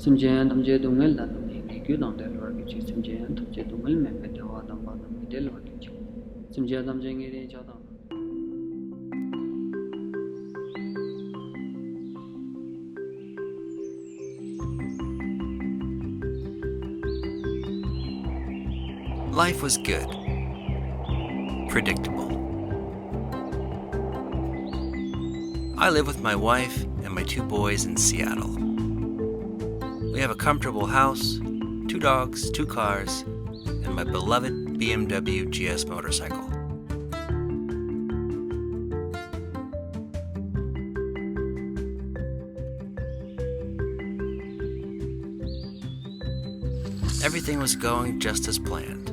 Simjian tamje dungal dan ni kyu dang del war gi simjian tamje dungal me me dewa dam ba dam del war gi simjian tamje ngi re cha dam. Life was good, predictable. I live with my wife and my 2 boys in Seattle. We have a comfortable house, 2 dogs, 2 cars, and my beloved BMW GS motorcycle. Everything was going just as planned.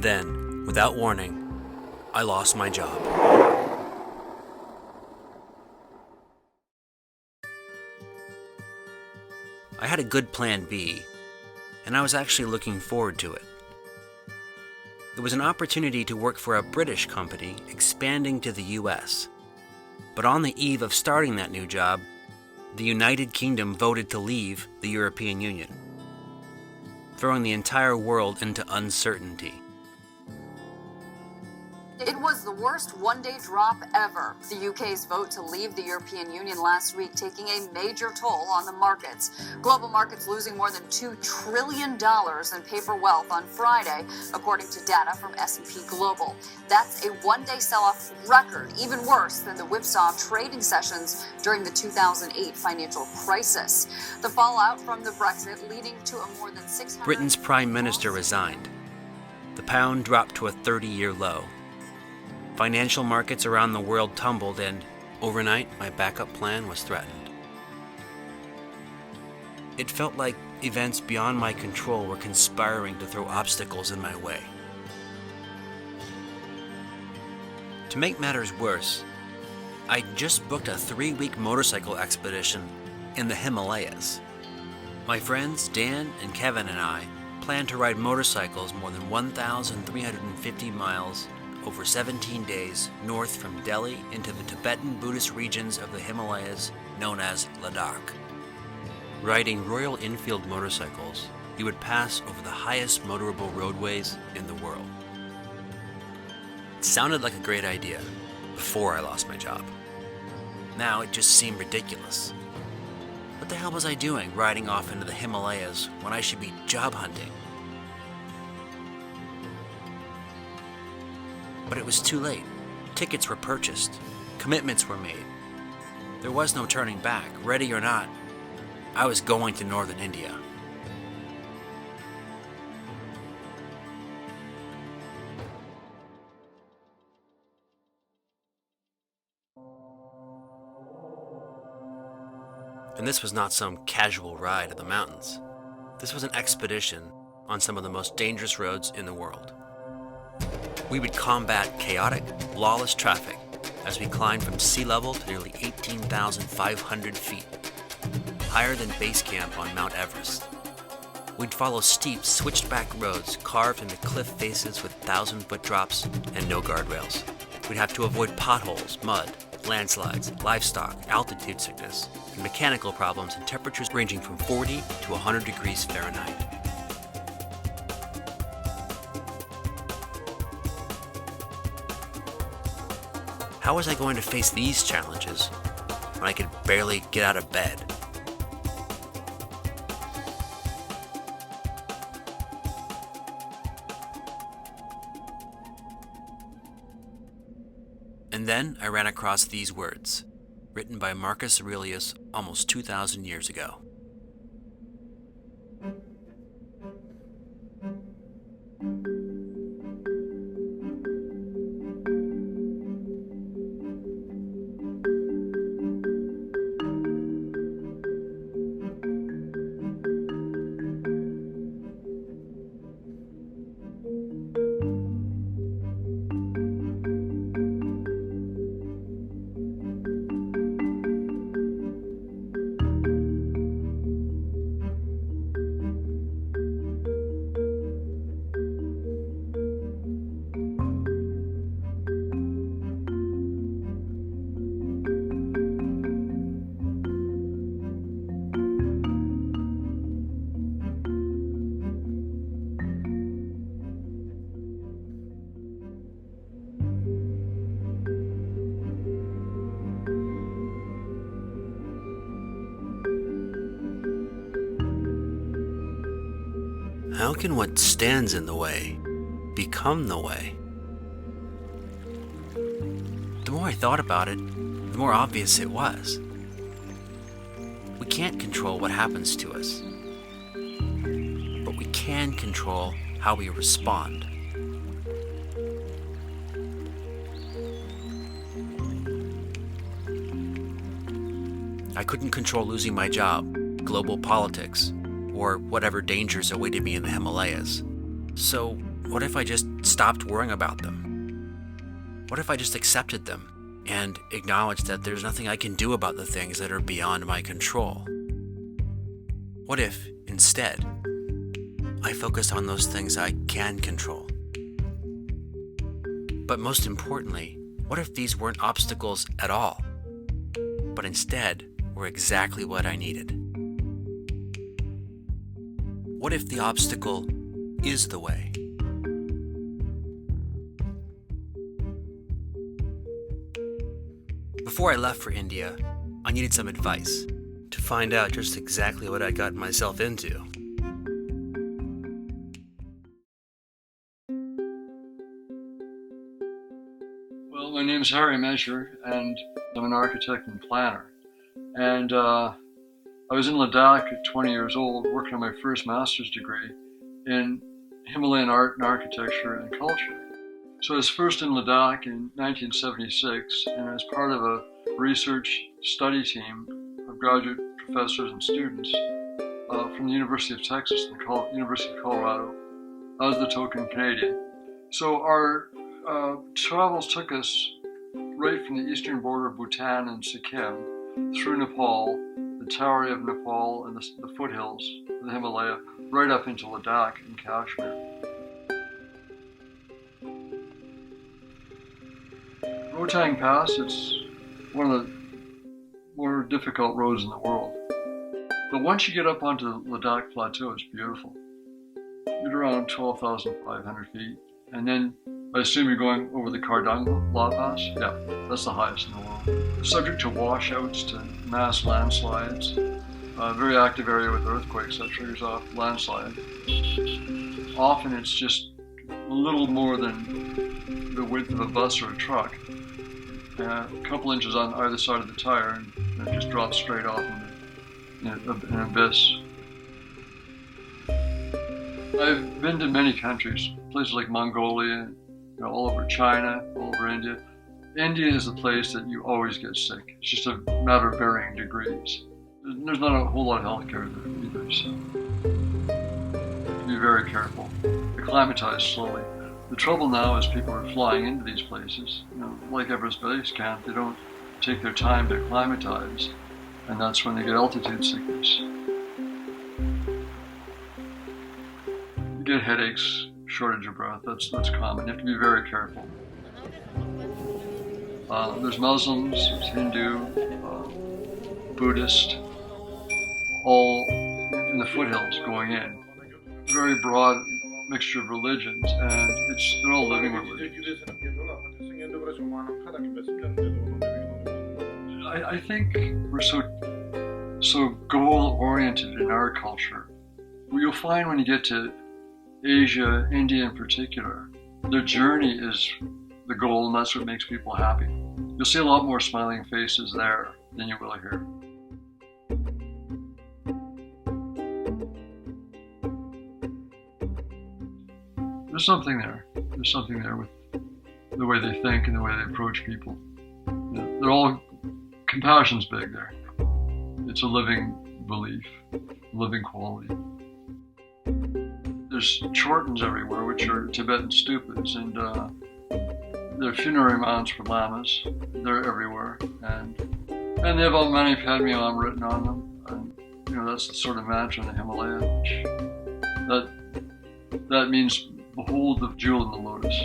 Then, without warning, I lost my job. I had a good plan B, and I was actually looking forward to it. It was an opportunity to work for a British company expanding to the US. But on the eve of starting that new job, the United Kingdom voted to leave the European Union, throwing the entire world into uncertainty. It was the worst one-day drop ever. The UK's vote to leave the European Union last week taking a major toll on the markets. Global markets losing more than $2 trillion in paper wealth on Friday, according to data from S&P Global. That's a one-day sell-off record, even worse than the whipsaw trading sessions during the 2008 financial crisis. The fallout from the Brexit leading to a more than 600... Britain's Prime Minister resigned. The pound dropped to a 30-year low. Financial markets around the world tumbled, and overnight, my backup plan was threatened. It felt like events beyond my control were conspiring to throw obstacles in my way. To make matters worse, I just booked a 3-week motorcycle expedition in the Himalayas. My friends Dan and Kevin and I plan to ride motorcycles more than 1,350 miles over 17 days north from Delhi into the Tibetan Buddhist regions of the Himalayas known as Ladakh. Riding Royal Enfield motorcycles, you would pass over the highest motorable roadways in the world. It sounded like a great idea before I lost my job. Now it just seemed ridiculous. What the hell was I doing riding off into the Himalayas when I should be job hunting? But it was too late. Tickets were purchased. Commitments were made. There was no turning back. Ready or not, I was going to northern India. And this was not some casual ride of the mountains. This was an expedition on some of the most dangerous roads in the world. We would combat chaotic, lawless traffic as we climbed from sea level to nearly 18,500 feet, higher than base camp on Mount Everest. We'd follow steep, switchbacked roads carved into cliff faces with 1,000-foot drops and no guardrails. We'd have to avoid potholes, mud, landslides, livestock, altitude sickness, and mechanical problems in temperatures ranging from 40 to 100 degrees Fahrenheit. How was I going to face these challenges when I could barely get out of bed? And then I ran across these words, written by Marcus Aurelius almost 2,000 years ago. How can what stands in the way become the way? The more I thought about it, the more obvious it was. We can't control what happens to us, but we can control how we respond. I couldn't control losing my job, global politics, or whatever dangers awaited me in the Himalayas. So what if I just stopped worrying about them? What if I just accepted them and acknowledged that there's nothing I can do about the things that are beyond my control? What if, instead, I focused on those things I can control? But most importantly, what if these weren't obstacles at all, but instead were exactly what I needed? What if the obstacle is the way? Before I left for India, I needed some advice to find out just exactly what I'd gotten myself into. Well, my name's Harry Measure, and I'm an architect and planner. And I was in Ladakh at 20 years old, working on my first master's degree in Himalayan art and architecture and culture. So I was first in Ladakh in 1976, and as part of a research study team of graduate professors and students from the University of Texas and the University of Colorado. I was the token Canadian. So our travels took us right from the eastern border of Bhutan and Sikkim, through Nepal, the Tower of Nepal and the foothills of the Himalaya, right up into Ladakh and Kashmir. Rotang Pass, it's one of the more difficult roads in the world. But once you get up onto the Ladakh Plateau, it's beautiful. You're around 12,500 feet. And then I assume you're going over the Kardang La Pass? Yeah, that's the highest in the world. Subject to washouts, to mass landslides. Very active area with earthquakes that triggers off landslide. Often it's just a little more than the width of a bus or a truck. A couple inches on either side of the tire, and it just drops straight off in an abyss. I've been to many countries, places like Mongolia, all over China, all over India. India is a place that you always get sick. It's just a matter of varying degrees. There's not a whole lot of healthcare there either, so be very careful. Acclimatize slowly. The trouble now is people are flying into these places. Like Everest Base Camp, they don't take their time to acclimatize, and that's when they get altitude sickness. You get headaches, shortage of breath, that's common. You have to be very careful. There's Muslims, there's Hindu, Buddhist, all in the foothills going in. Very broad mixture of religions, and they're all living religions. I think we're so goal-oriented in our culture. You'll find when you get to Asia, India in particular, their journey is the goal, and that's what makes people happy. You'll see a lot more smiling faces there than you will here. There's something there. There's something there with the way they think and the way they approach people. They're all, compassion's big there. It's a living belief, living quality. There's chortens everywhere, which are Tibetan stupas, and they're funerary mounds for lamas. They're everywhere, and they have all Mani Padme Hum written on them. And that's the sort of mantra in the Himalayas. That means behold the jewel in the lotus.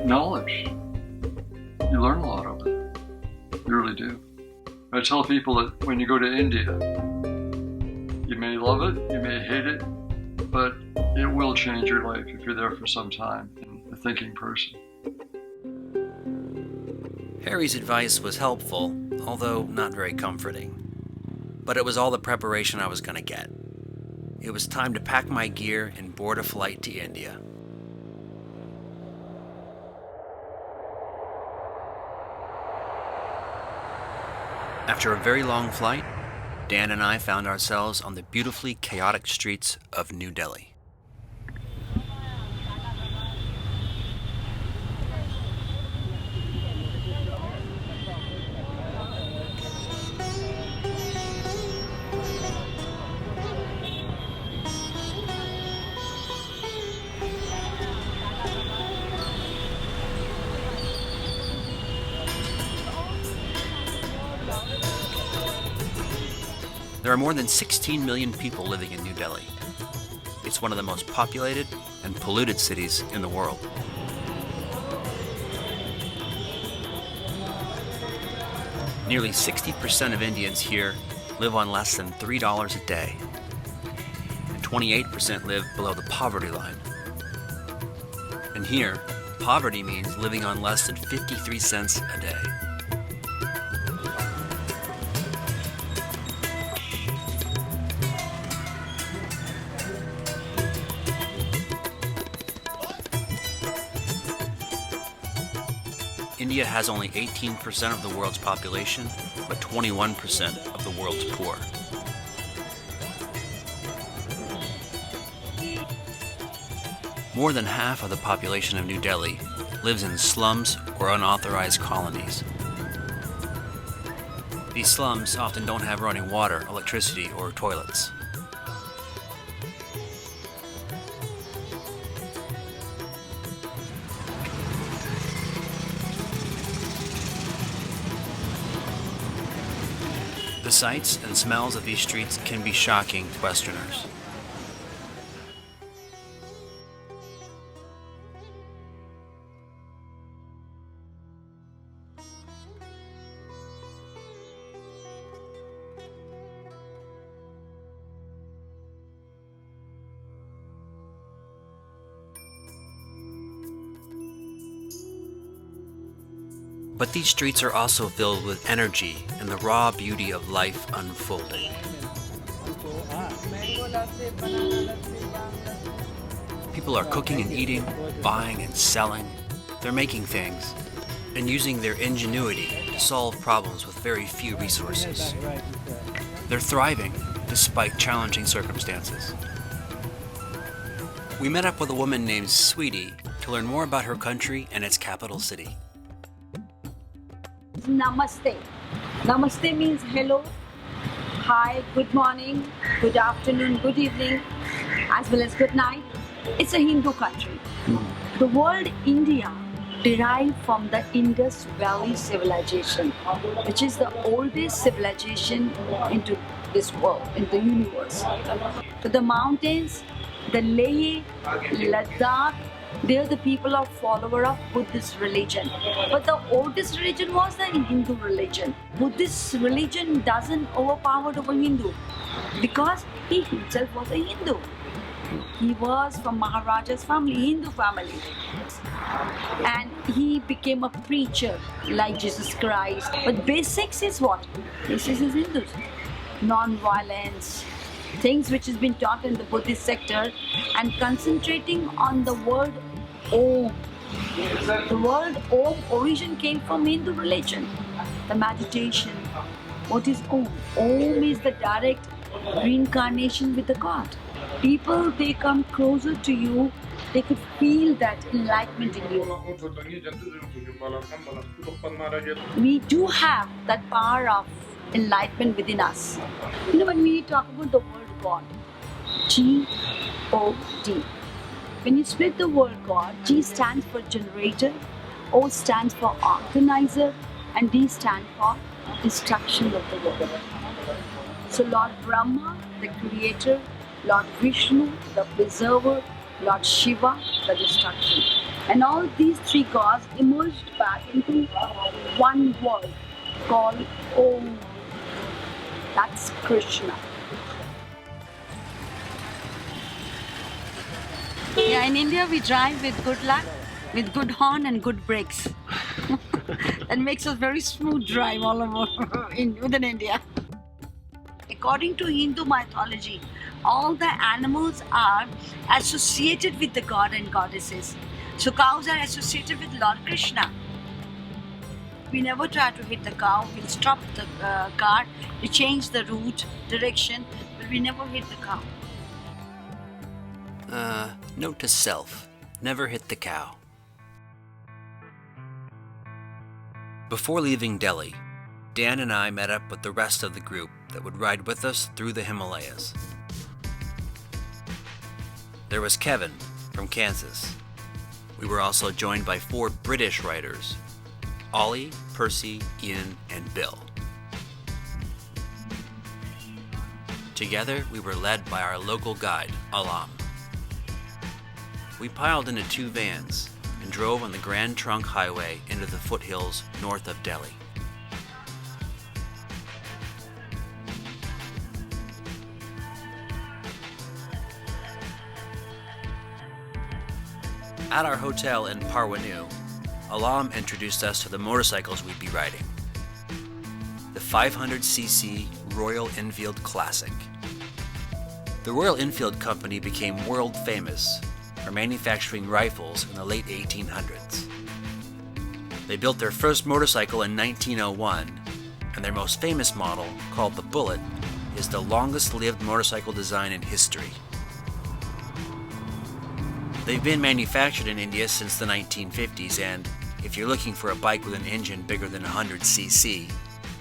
Knowledge. You learn a lot over there. You really do. I tell people that when you go to India, you may love it, you may hate it, but it will change your life if you're there for some time, and a thinking person. Harry's advice was helpful, although not very comforting. But it was all the preparation I was going to get. It was time to pack my gear and board a flight to India. After a very long flight, Dan and I found ourselves on the beautifully chaotic streets of New Delhi. There are more than 16 million people living in New Delhi. It's one of the most populated and polluted cities in the world. Nearly 60% of Indians here live on less than $3 a day, and 28% live below the poverty line. And here, poverty means living on less than 53 cents a day. India has only 18% of the world's population, but 21% of the world's poor. More than half of the population of New Delhi lives in slums or unauthorized colonies. These slums often don't have running water, electricity, or toilets. The sights and smells of these streets can be shocking to Westerners. But these streets are also filled with energy and the raw beauty of life unfolding. People are cooking and eating, buying and selling. They're making things and using their ingenuity to solve problems with very few resources. They're thriving despite challenging circumstances. We met up with a woman named Sweetie to learn more about her country and its capital city. Namaste. Namaste means hello, hi, good morning, good afternoon, good evening, as well as good night. It's a Hindu country. The word India derived from the Indus Valley civilization, which is the oldest civilization into this world, in the universe. So the mountains, the Leh, Ladakh, there the people are follower of Buddhist religion. But the oldest religion was the Hindu religion. Buddhist religion doesn't overpower over Hindu because he himself was a Hindu. He was from Maharaja's family, Hindu family. And he became a preacher like Jesus Christ. But basics is what? Basics is Hindus. Non-violence, things which has been taught in the Buddhist sector, and concentrating on the word Om. The word Om origin came from Hindu religion. The meditation. What is Om? Om is the direct reincarnation with the God. People, they come closer to you, they could feel that enlightenment in you. We do have that power of enlightenment within us. You know, when we talk about the word God, G-O-D. When you split the word God, G stands for generator, O stands for organizer, and D stands for destruction of the world. So Lord Brahma, the creator, Lord Vishnu, the preserver, Lord Shiva, the destruction. And all these three gods emerged back into one world called Om. That's Krishna. Yeah, in India we drive with good luck, with good horn and good brakes. That makes us very smooth drive all over within India. According to Hindu mythology, all the animals are associated with the god and goddesses. So cows are associated with Lord Krishna. We never try to hit the cow. We'll stop the car, we change the route, direction, but we never hit the cow. Note to self, never hit the cow. Before leaving Delhi, Dan and I met up with the rest of the group that would ride with us through the Himalayas. There was Kevin from Kansas. We were also joined by 4 British riders, Ollie, Percy, Ian, and Bill. Together, we were led by our local guide, Alam. We piled into 2 vans and drove on the Grand Trunk Highway into the foothills north of Delhi. At our hotel in Parwanu, Alam introduced us to the motorcycles we'd be riding. The 500cc Royal Enfield Classic. The Royal Enfield Company became world famous for manufacturing rifles in the late 1800s. They built their first motorcycle in 1901, and their most famous model, called the Bullet, is the longest-lived motorcycle design in history. They've been manufactured in India since the 1950s, and if you're looking for a bike with an engine bigger than 100cc,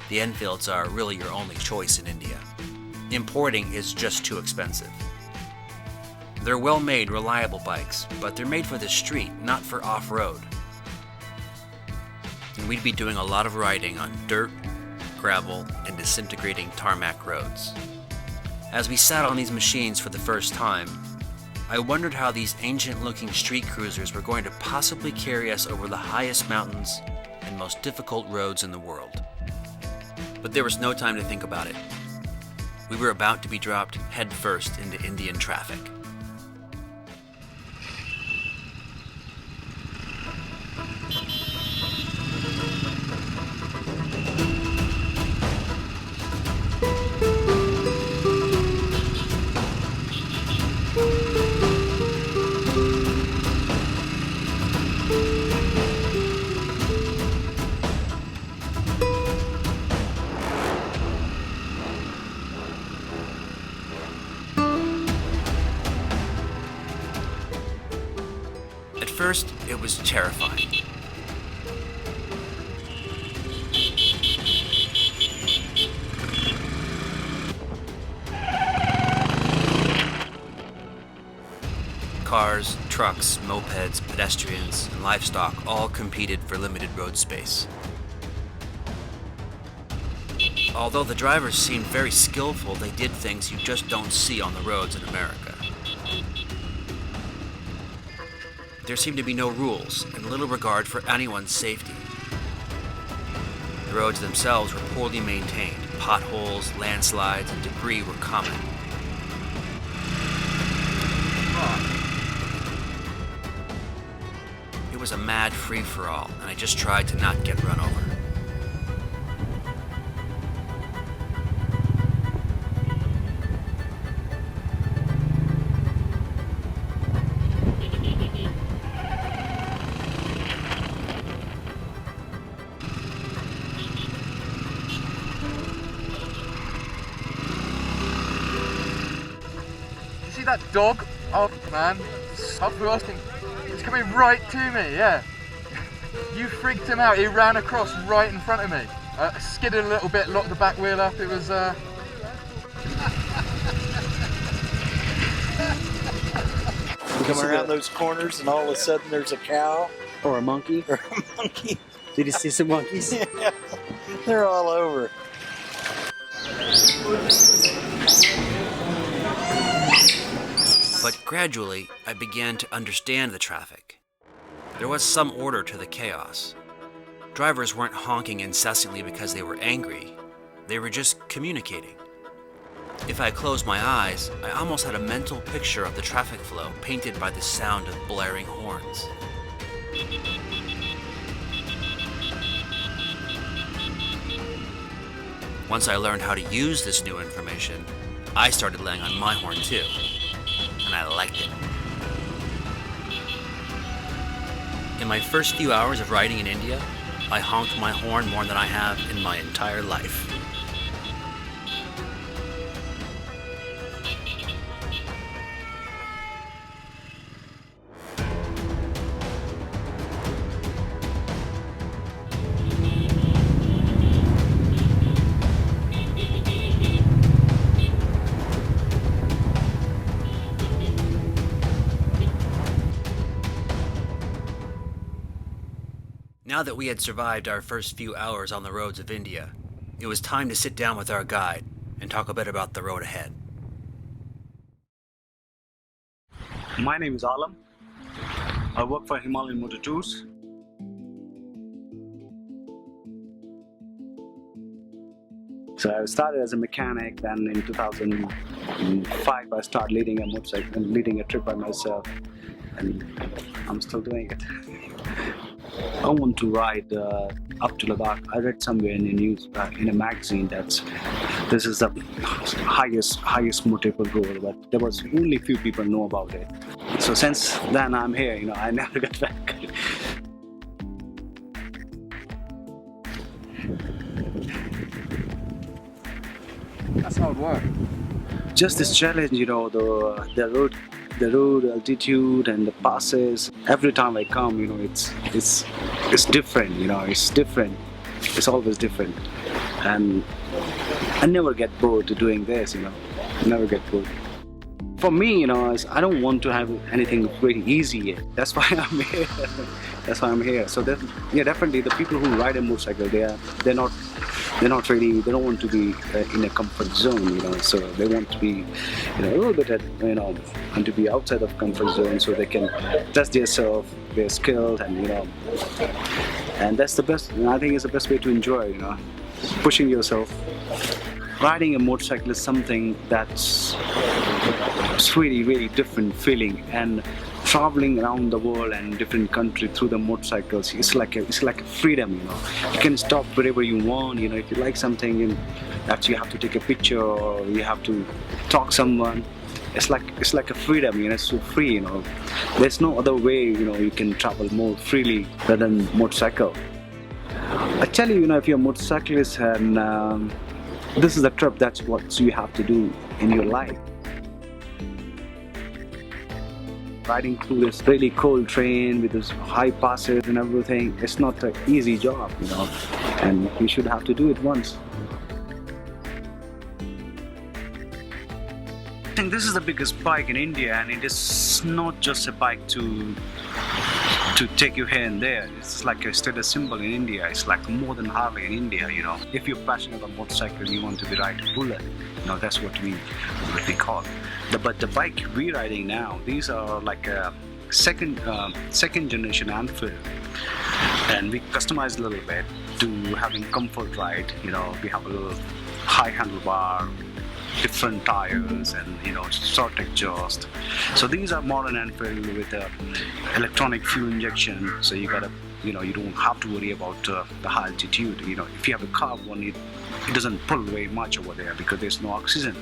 the Enfields are really your only choice in India. Importing is just too expensive. They're well-made, reliable bikes, but they're made for the street, not for off-road. And we'd be doing a lot of riding on dirt, gravel, and disintegrating tarmac roads. As we sat on these machines for the first time, I wondered how these ancient-looking street cruisers were going to possibly carry us over the highest mountains and most difficult roads in the world. But there was no time to think about it. We were about to be dropped headfirst into Indian traffic. At first, it was terrifying. Cars, trucks, mopeds, pedestrians, and livestock all competed for limited road space. Although the drivers seemed very skillful, they did things you just don't see on the roads in America. There seemed to be no rules and little regard for anyone's safety. The roads themselves were poorly maintained. Potholes, landslides, and debris were common. It was a mad free-for-all, and I just tried to not get run over. That dog, oh man, stop roasting. It's coming right to me, yeah. You freaked him out, he ran across right in front of me. I skidded a little bit, locked the back wheel up, it was Come around those corners and all of a sudden there's a cow. Or a monkey. Or a monkey. Did you see some monkeys? Yeah, they're all over. But gradually, I began to understand the traffic. There was some order to the chaos. Drivers weren't honking incessantly because they were angry. They were just communicating. If I closed my eyes, I almost had a mental picture of the traffic flow painted by the sound of blaring horns. Once I learned how to use this new information, I started laying on my horn too. And I liked it. In my first few hours of riding in India, I honked my horn more than I have in my entire life. Now that we had survived our first few hours on the roads of India, it was time to sit down with our guide and talk a bit about the road ahead. My name is Alam. I work for Himalayan Motor Tours. So I started as a mechanic, then in 2005 I started leading a motorcycle and leading a trip by myself. and I'm still doing it. I want to ride up to Ladakh. I read somewhere in the news, in a magazine, that this is the highest motorable road, but there was only few people know about it. So since then I'm here, you know, I never got back. That's hard work. Just this challenge, you know, the road altitude and the passes. Every time I come, you know, it's different. You know, it's different. It's always different, and I never get bored to doing this. You know, never get bored. For me, you know, I don't want to have anything very easy yet. That's why I'm here. That's why I'm here. So yeah, definitely the people who ride a motorcycle, they're not really, they don't want to be in a comfort zone, you know. So they want to be, you know, a little bit, and to be outside of comfort zone, so they can test themselves, their skills, and you know, and that's the best. You know, I think it's the best way to enjoy, you know, pushing yourself. Riding a motorcycle is something that's really different feeling, and traveling around the world and different countries through the motorcycles, it's like a freedom, you know. You can stop wherever you want, you know. If you like something that you have to take a picture or you have to talk someone, it's like a freedom, you know. It's so free, you know. There's no other way, you know, you can travel more freely rather than motorcycle. I tell you, you know, if you're a motorcyclist and this is a trip, that's what you have to do in your life. Riding through this really cold train with this high passes and everything, it's not an easy job, you know, and you should have to do it once. I think this is the biggest bike in India, and it is not just a bike to take you here and there. It's like a status symbol in India. It's like more than Harley in India, you know. If you're passionate about motorcycle, you want to be riding bullet, you know, that's what we call. But the bike we're riding now, these are like a second generation Enfield, and we customize a little bit to having comfort ride. You know, we have a little high handlebar, different tires, and you know, short exhaust. So these are modern Enfield with electronic fuel injection. So you gotta, you know, you don't have to worry about the high altitude. You know, if you have a carb one, it doesn't pull very much over there because there's no oxygen.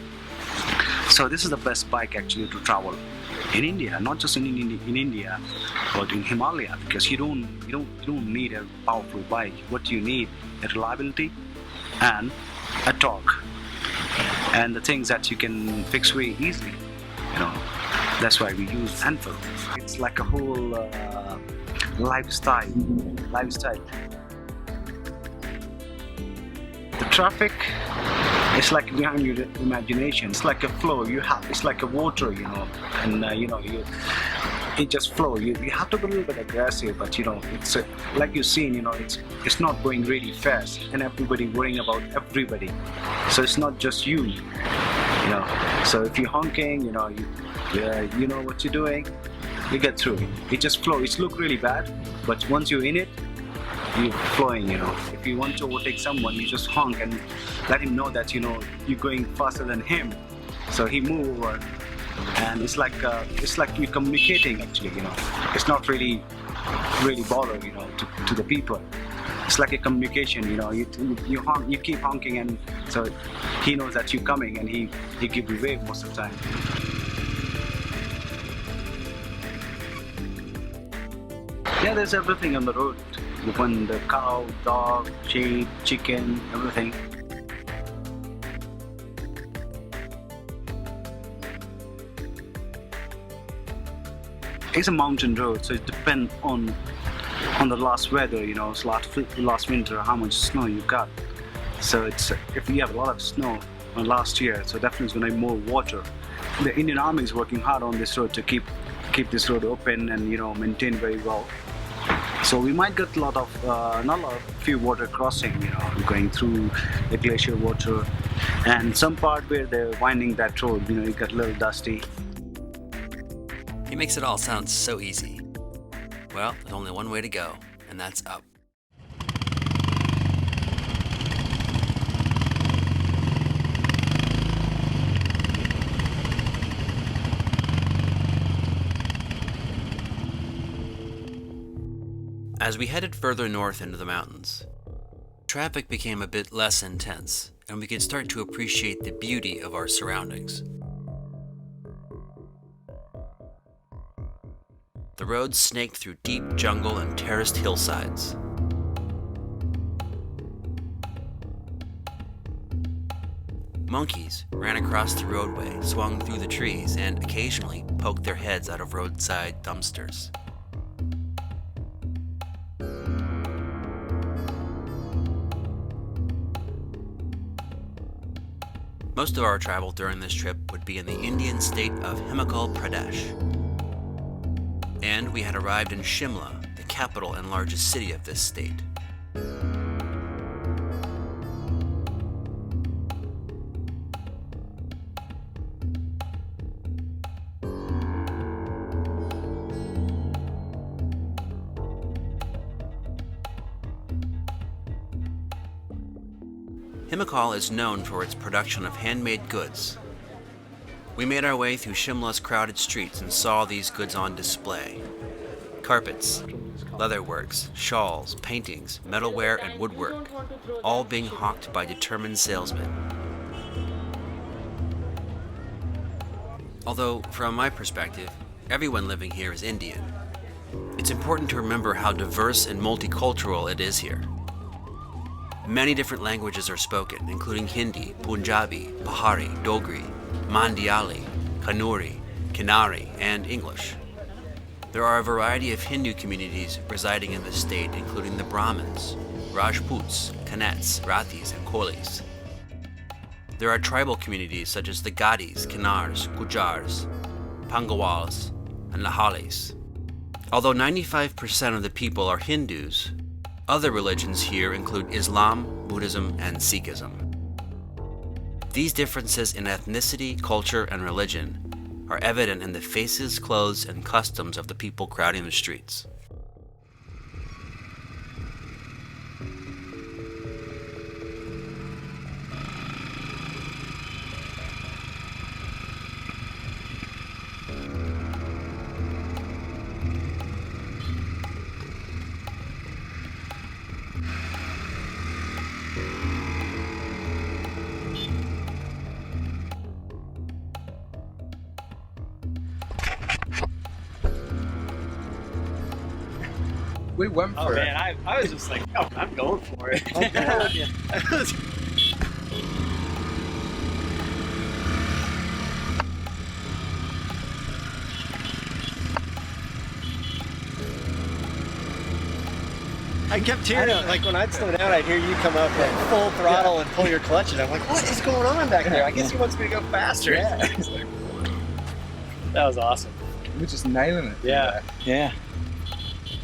So this is the best bike actually to travel in India, not just in India, but in Himalayas, because you don't need a powerful bike. What you need is reliability and a torque, and the things that you can fix very easily. You know, that's why we use Enfield. It's like a whole lifestyle. The traffic, it's like behind your imagination. It's like a flow. It's like a water, you know, and you know, it just flows. You have to be a little bit aggressive, but you know, it's like you've seen, you know, it's not going really fast, and everybody worrying about everybody. So it's not just you, you know. So if you're honking, you know, you know what you're doing, you get through it. It just flows. It looks really bad, but once you're in it, you're flowing, you know. If you want to overtake someone, you just honk and let him know that, you know, you're going faster than him, so he move over, and it's like you're communicating actually, you know. It's not really bother, you know, to the people. It's like a communication, you know. You honk, you keep honking, and so he knows that you're coming, and he gives you wave most of the time. Yeah, there's everything on the road. When the cow, dog, sheep, chicken, everything. It's a mountain road, so it depends on the last weather, you know. So last winter, how much snow you got. So it's, if we have a lot of snow last year, so definitely it's going to be more water. The Indian Army is working hard on this road to keep this road open and, you know, maintained very well. So we might get few water crossing, you know, going through the glacier water, and some part where they're winding that road, you know, it got a little dusty. He makes it all sound so easy. Well, there's only one way to go, and that's up. As we headed further north into the mountains, traffic became a bit less intense, and we could start to appreciate the beauty of our surroundings. The road snaked through deep jungle and terraced hillsides. Monkeys ran across the roadway, swung through the trees, and occasionally poked their heads out of roadside dumpsters. Most of our travel during this trip would be in the Indian state of Himachal Pradesh. And we had arrived in Shimla, the capital and largest city of this state. Himachal is known for its production of handmade goods. We made our way through Shimla's crowded streets and saw these goods on display. Carpets, leatherworks, shawls, paintings, metalware, and woodwork, all being hawked by determined salesmen. Although, from my perspective, everyone living here is Indian, it's important to remember how diverse and multicultural it is here. Many different languages are spoken, including Hindi, Punjabi, Pahari, Dogri, Mandiali, Kanuri, Kinari, and English. There are a variety of Hindu communities residing in the state, including the Brahmins, Rajputs, Kannets, Rathis, and Kolis. There are tribal communities such as the Gadis, Kinars, Gujars, Pangawals, and Lahalis. Although 95% of the people are Hindus, other religions here include Islam, Buddhism, and Sikhism. These differences in ethnicity, culture, and religion are evident in the faces, clothes, and customs of the people crowding the streets. We went for it. Man, I was just like, oh, I'm going for it. I kept hearing it, like when I'd slow down, I'd hear you come up at full throttle and pull your clutch, and I'm like, what is going on back there? I guess he wants me to go faster. Yeah. That was awesome. We're just nailing it. Yeah. Yeah.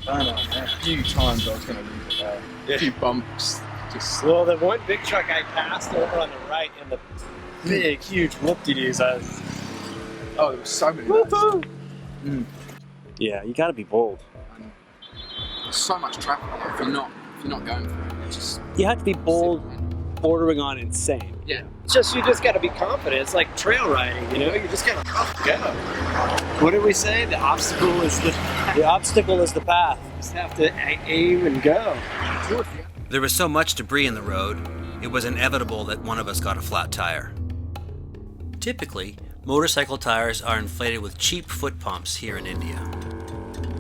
I know, man. A few times I was going to lose it away. Yeah. A few bumps. Just. Well, the one big truck I passed over on the right, and the big, huge whoop-de-doos, I was... Oh, there was so many. Woo-hoo! Yeah, you gotta be bold. There's so much traffic there. If you're not going for it, it's just. You have to be bold, bordering on insane. Yeah. You just gotta be confident. It's like trail riding, you know? You just gotta go. What did we say? The obstacle is the path. You just have to aim and go. There was so much debris in the road, it was inevitable that one of us got a flat tire. Typically, motorcycle tires are inflated with cheap foot pumps here in India.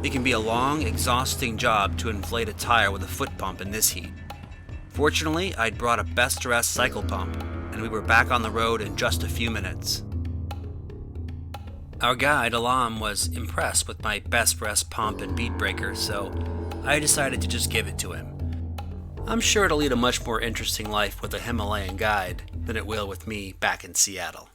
It can be a long, exhausting job to inflate a tire with a foot pump in this heat. Fortunately, I'd brought a best dressed cycle pump, and we were back on the road in just a few minutes. Our guide, Alam, was impressed with my best dressed pump and beat breaker, so I decided to just give it to him. I'm sure it'll lead a much more interesting life with a Himalayan guide than it will with me back in Seattle.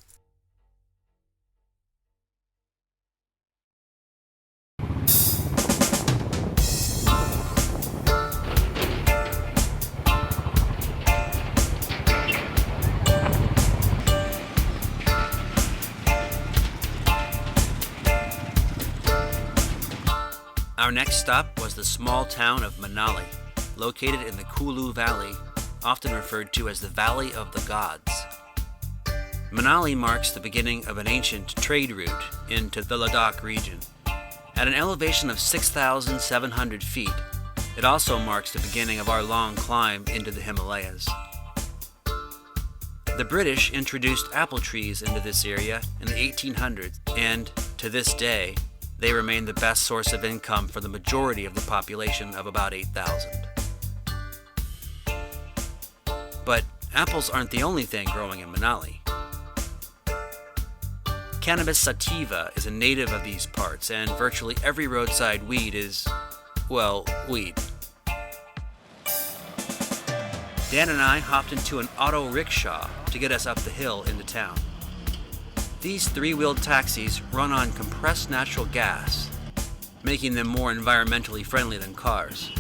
Our next stop was the small town of Manali, located in the Kulu Valley, often referred to as the Valley of the Gods. Manali marks the beginning of an ancient trade route into the Ladakh region. At an elevation of 6,700 feet, It also marks the beginning of our long climb into the Himalayas. The British introduced apple trees into this area in the 1800s, and to this day, they remain the best source of income for the majority of the population of about 8,000. But apples aren't the only thing growing in Manali. Cannabis sativa is a native of these parts, and virtually every roadside weed is, well, weed. Dan and I hopped into an auto rickshaw to get us up the hill into town. These three-wheeled taxis run on compressed natural gas, making them more environmentally friendly than cars.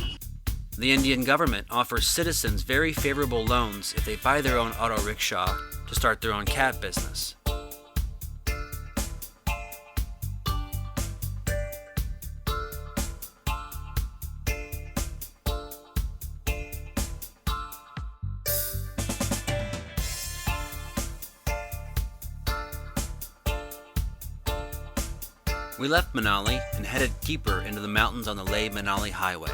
The Indian government offers citizens very favorable loans if they buy their own auto rickshaw to start their own cab business. We left Manali and headed deeper into the mountains on the Leh-Manali highway.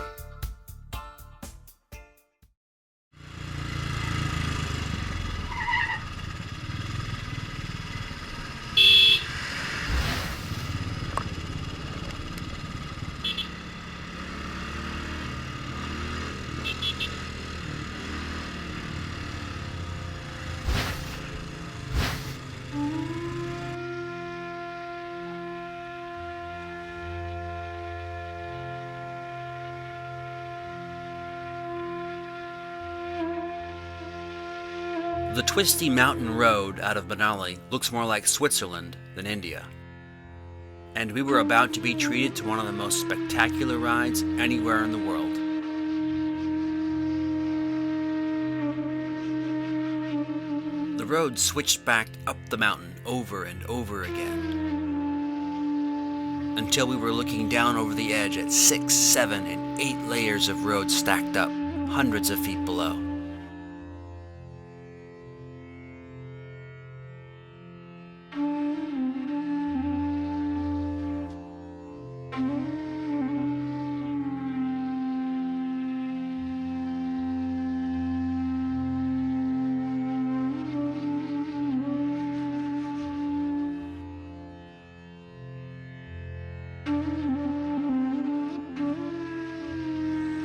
The twisty mountain road out of Manali looks more like Switzerland than India. And we were about to be treated to one of the most spectacular rides anywhere in the world. The road switched back up the mountain over and over again, until we were looking down over the edge at 6, 7, and 8 layers of road stacked up, hundreds of feet below.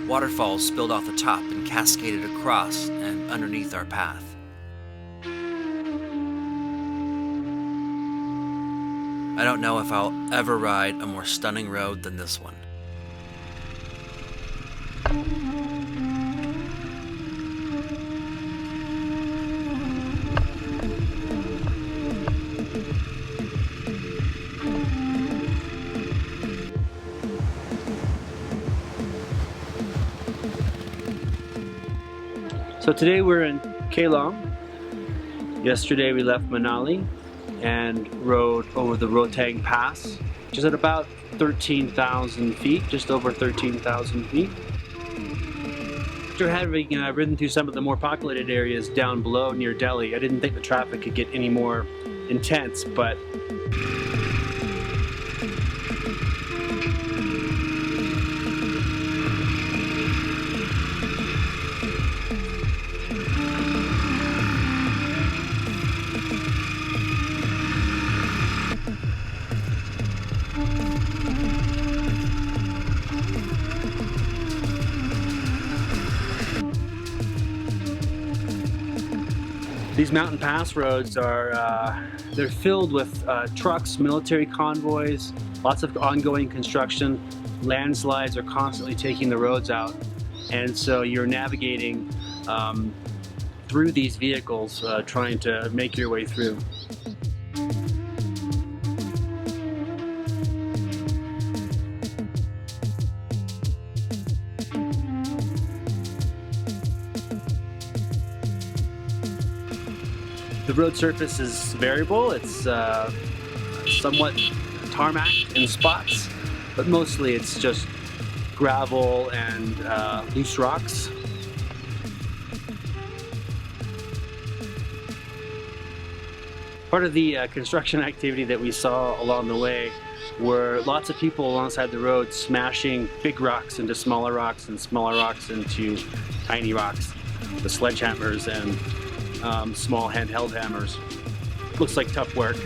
Waterfalls spilled off the top and cascaded across and underneath our path. I don't know if I'll ever ride a more stunning road than this one. So today we're in Kelong. Yesterday we left Manali and rode over the Rotang Pass, which is at about 13,000 feet, just over 13,000 feet. After having ridden through some of the more populated areas down below near Delhi, I didn't think the traffic could get any more intense, but these mountain pass roads are they're filled with trucks, military convoys, lots of ongoing construction. Landslides are constantly taking the roads out, and so you're navigating through these vehicles trying to make your way through. The road surface is variable. It's somewhat tarmac in spots, but mostly it's just gravel and loose rocks. Part of the construction activity that we saw along the way were lots of people alongside the road smashing big rocks into smaller rocks and smaller rocks into tiny rocks with sledgehammers and small handheld hammers. Looks like tough work.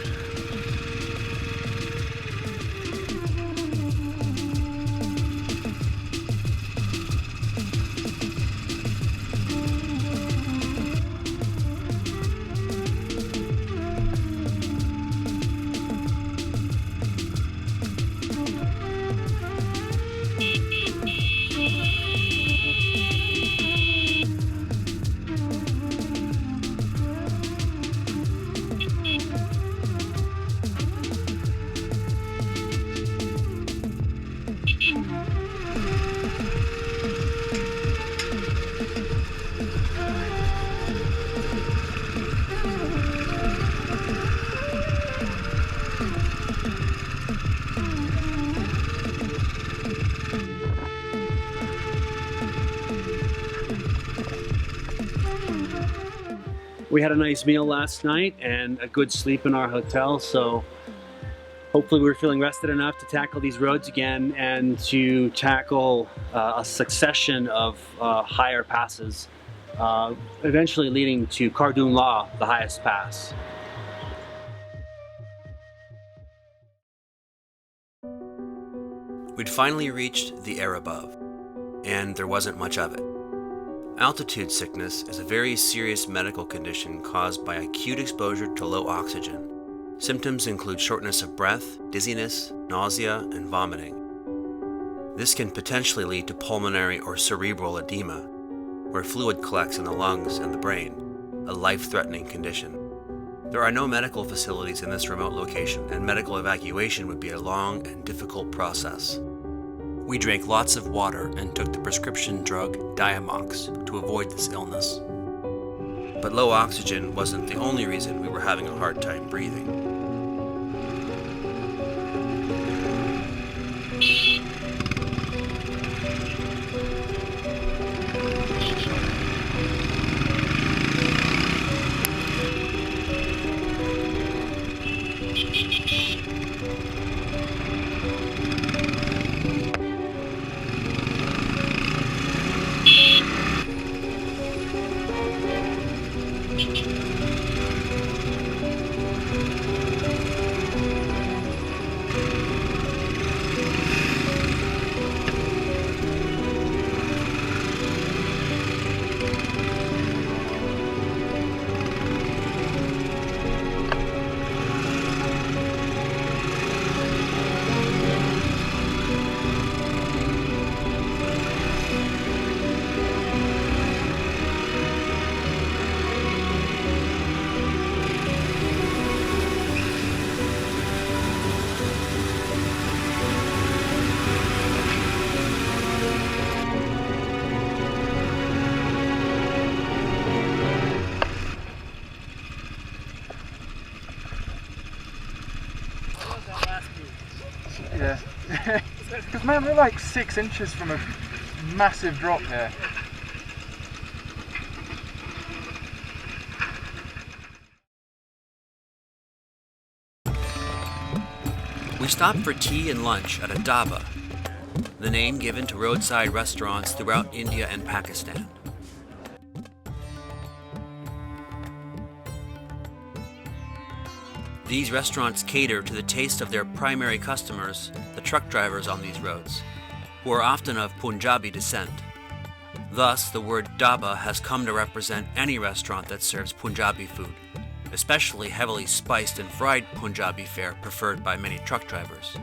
We had a nice meal last night and a good sleep in our hotel, so hopefully we're feeling rested enough to tackle these roads again and to tackle a succession of higher passes, eventually leading to Kardun La, the highest pass. We'd finally reached the air above, and there wasn't much of it. Altitude sickness is a very serious medical condition caused by acute exposure to low oxygen. Symptoms include shortness of breath, dizziness, nausea, and vomiting. This can potentially lead to pulmonary or cerebral edema, where fluid collects in the lungs and the brain, a life-threatening condition. There are no medical facilities in this remote location, and medical evacuation would be a long and difficult process. We drank lots of water and took the prescription drug Diamox to avoid this illness. But low oxygen wasn't the only reason we were having a hard time breathing. Yeah. Because man, we're like 6 inches from a massive drop here. We stopped for tea and lunch at a dhaba, the name given to roadside restaurants throughout India and Pakistan. These restaurants cater to the taste of their primary customers, the truck drivers on these roads, who are often of Punjabi descent. Thus, the word dhaba has come to represent any restaurant that serves Punjabi food, especially heavily spiced and fried Punjabi fare preferred by many truck drivers.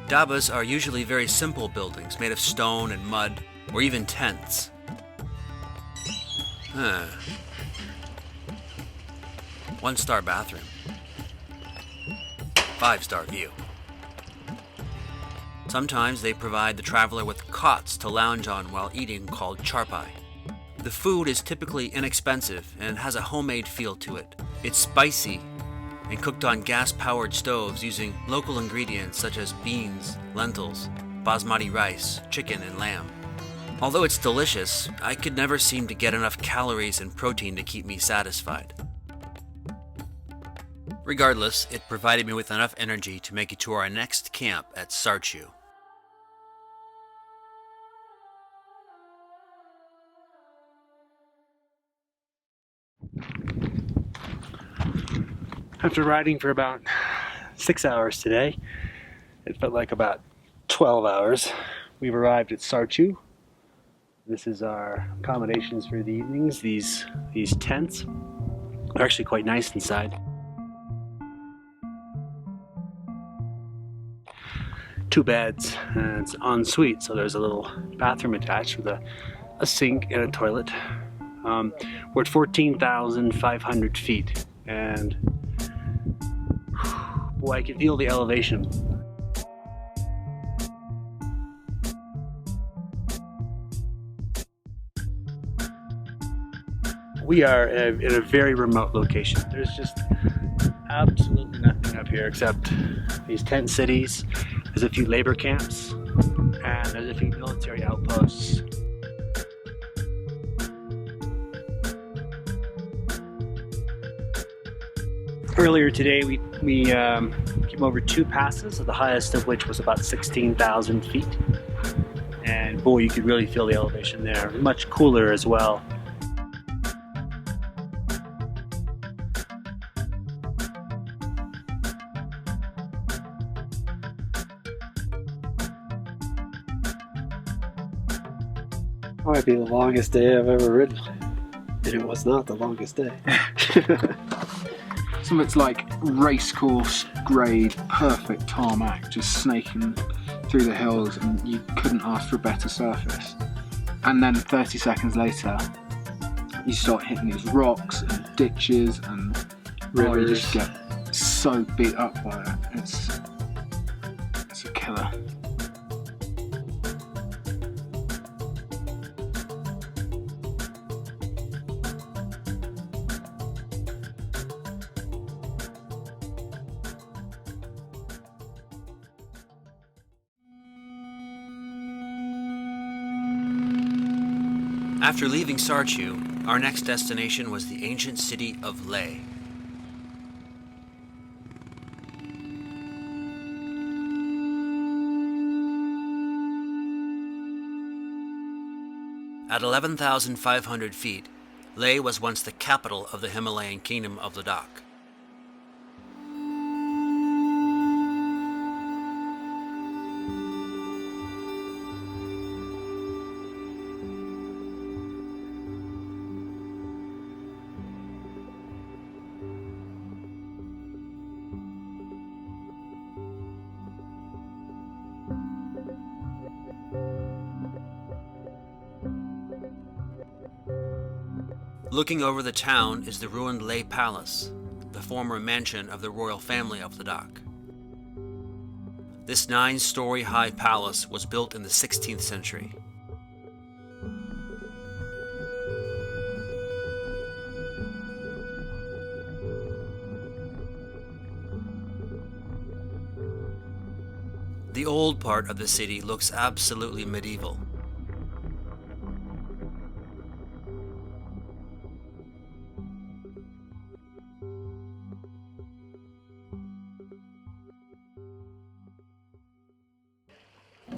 Dhabas are usually very simple buildings made of stone and mud, or even tents. 1-star bathroom. 5-star view. Sometimes they provide the traveler with cots to lounge on while eating called charpai. The food is typically inexpensive and has a homemade feel to it. It's spicy and cooked on gas-powered stoves using local ingredients such as beans, lentils, basmati rice, chicken, and lamb. Although it's delicious, I could never seem to get enough calories and protein to keep me satisfied. Regardless, it provided me with enough energy to make it to our next camp at Sarchu. After riding for about 6 hours today, it felt like about 12 hours. We've arrived at Sarchu. This is our accommodations for the evenings. These tents are actually quite nice inside. 2 beds, and it's en suite, so there's a little bathroom attached with a sink and a toilet. We're at 14,500 feet, and boy, I can feel the elevation. We are in a very remote location. There's just absolutely nothing up here except these tent cities. There's a few labor camps, and there's a few military outposts. Earlier today, we came over 2 passes, the highest of which was about 16,000 feet. And boy, you could really feel the elevation there. Much cooler as well. Might be the longest day I've ever ridden, and it was not the longest day. Some of it's like race course grade, perfect tarmac, just snaking through the hills, and you couldn't ask for a better surface. And then 30 seconds later, you start hitting these rocks and ditches, and Rivers. you just get so beat up by it. It's a killer. After leaving Sarchu, our next destination was the ancient city of Leh. At 11,500 feet, Leh was once the capital of the Himalayan kingdom of Ladakh. Looking over the town is the ruined Leh Palace, the former mansion of the royal family of Ladakh. This 9-story high palace was built in the 16th century. The old part of the city looks absolutely medieval.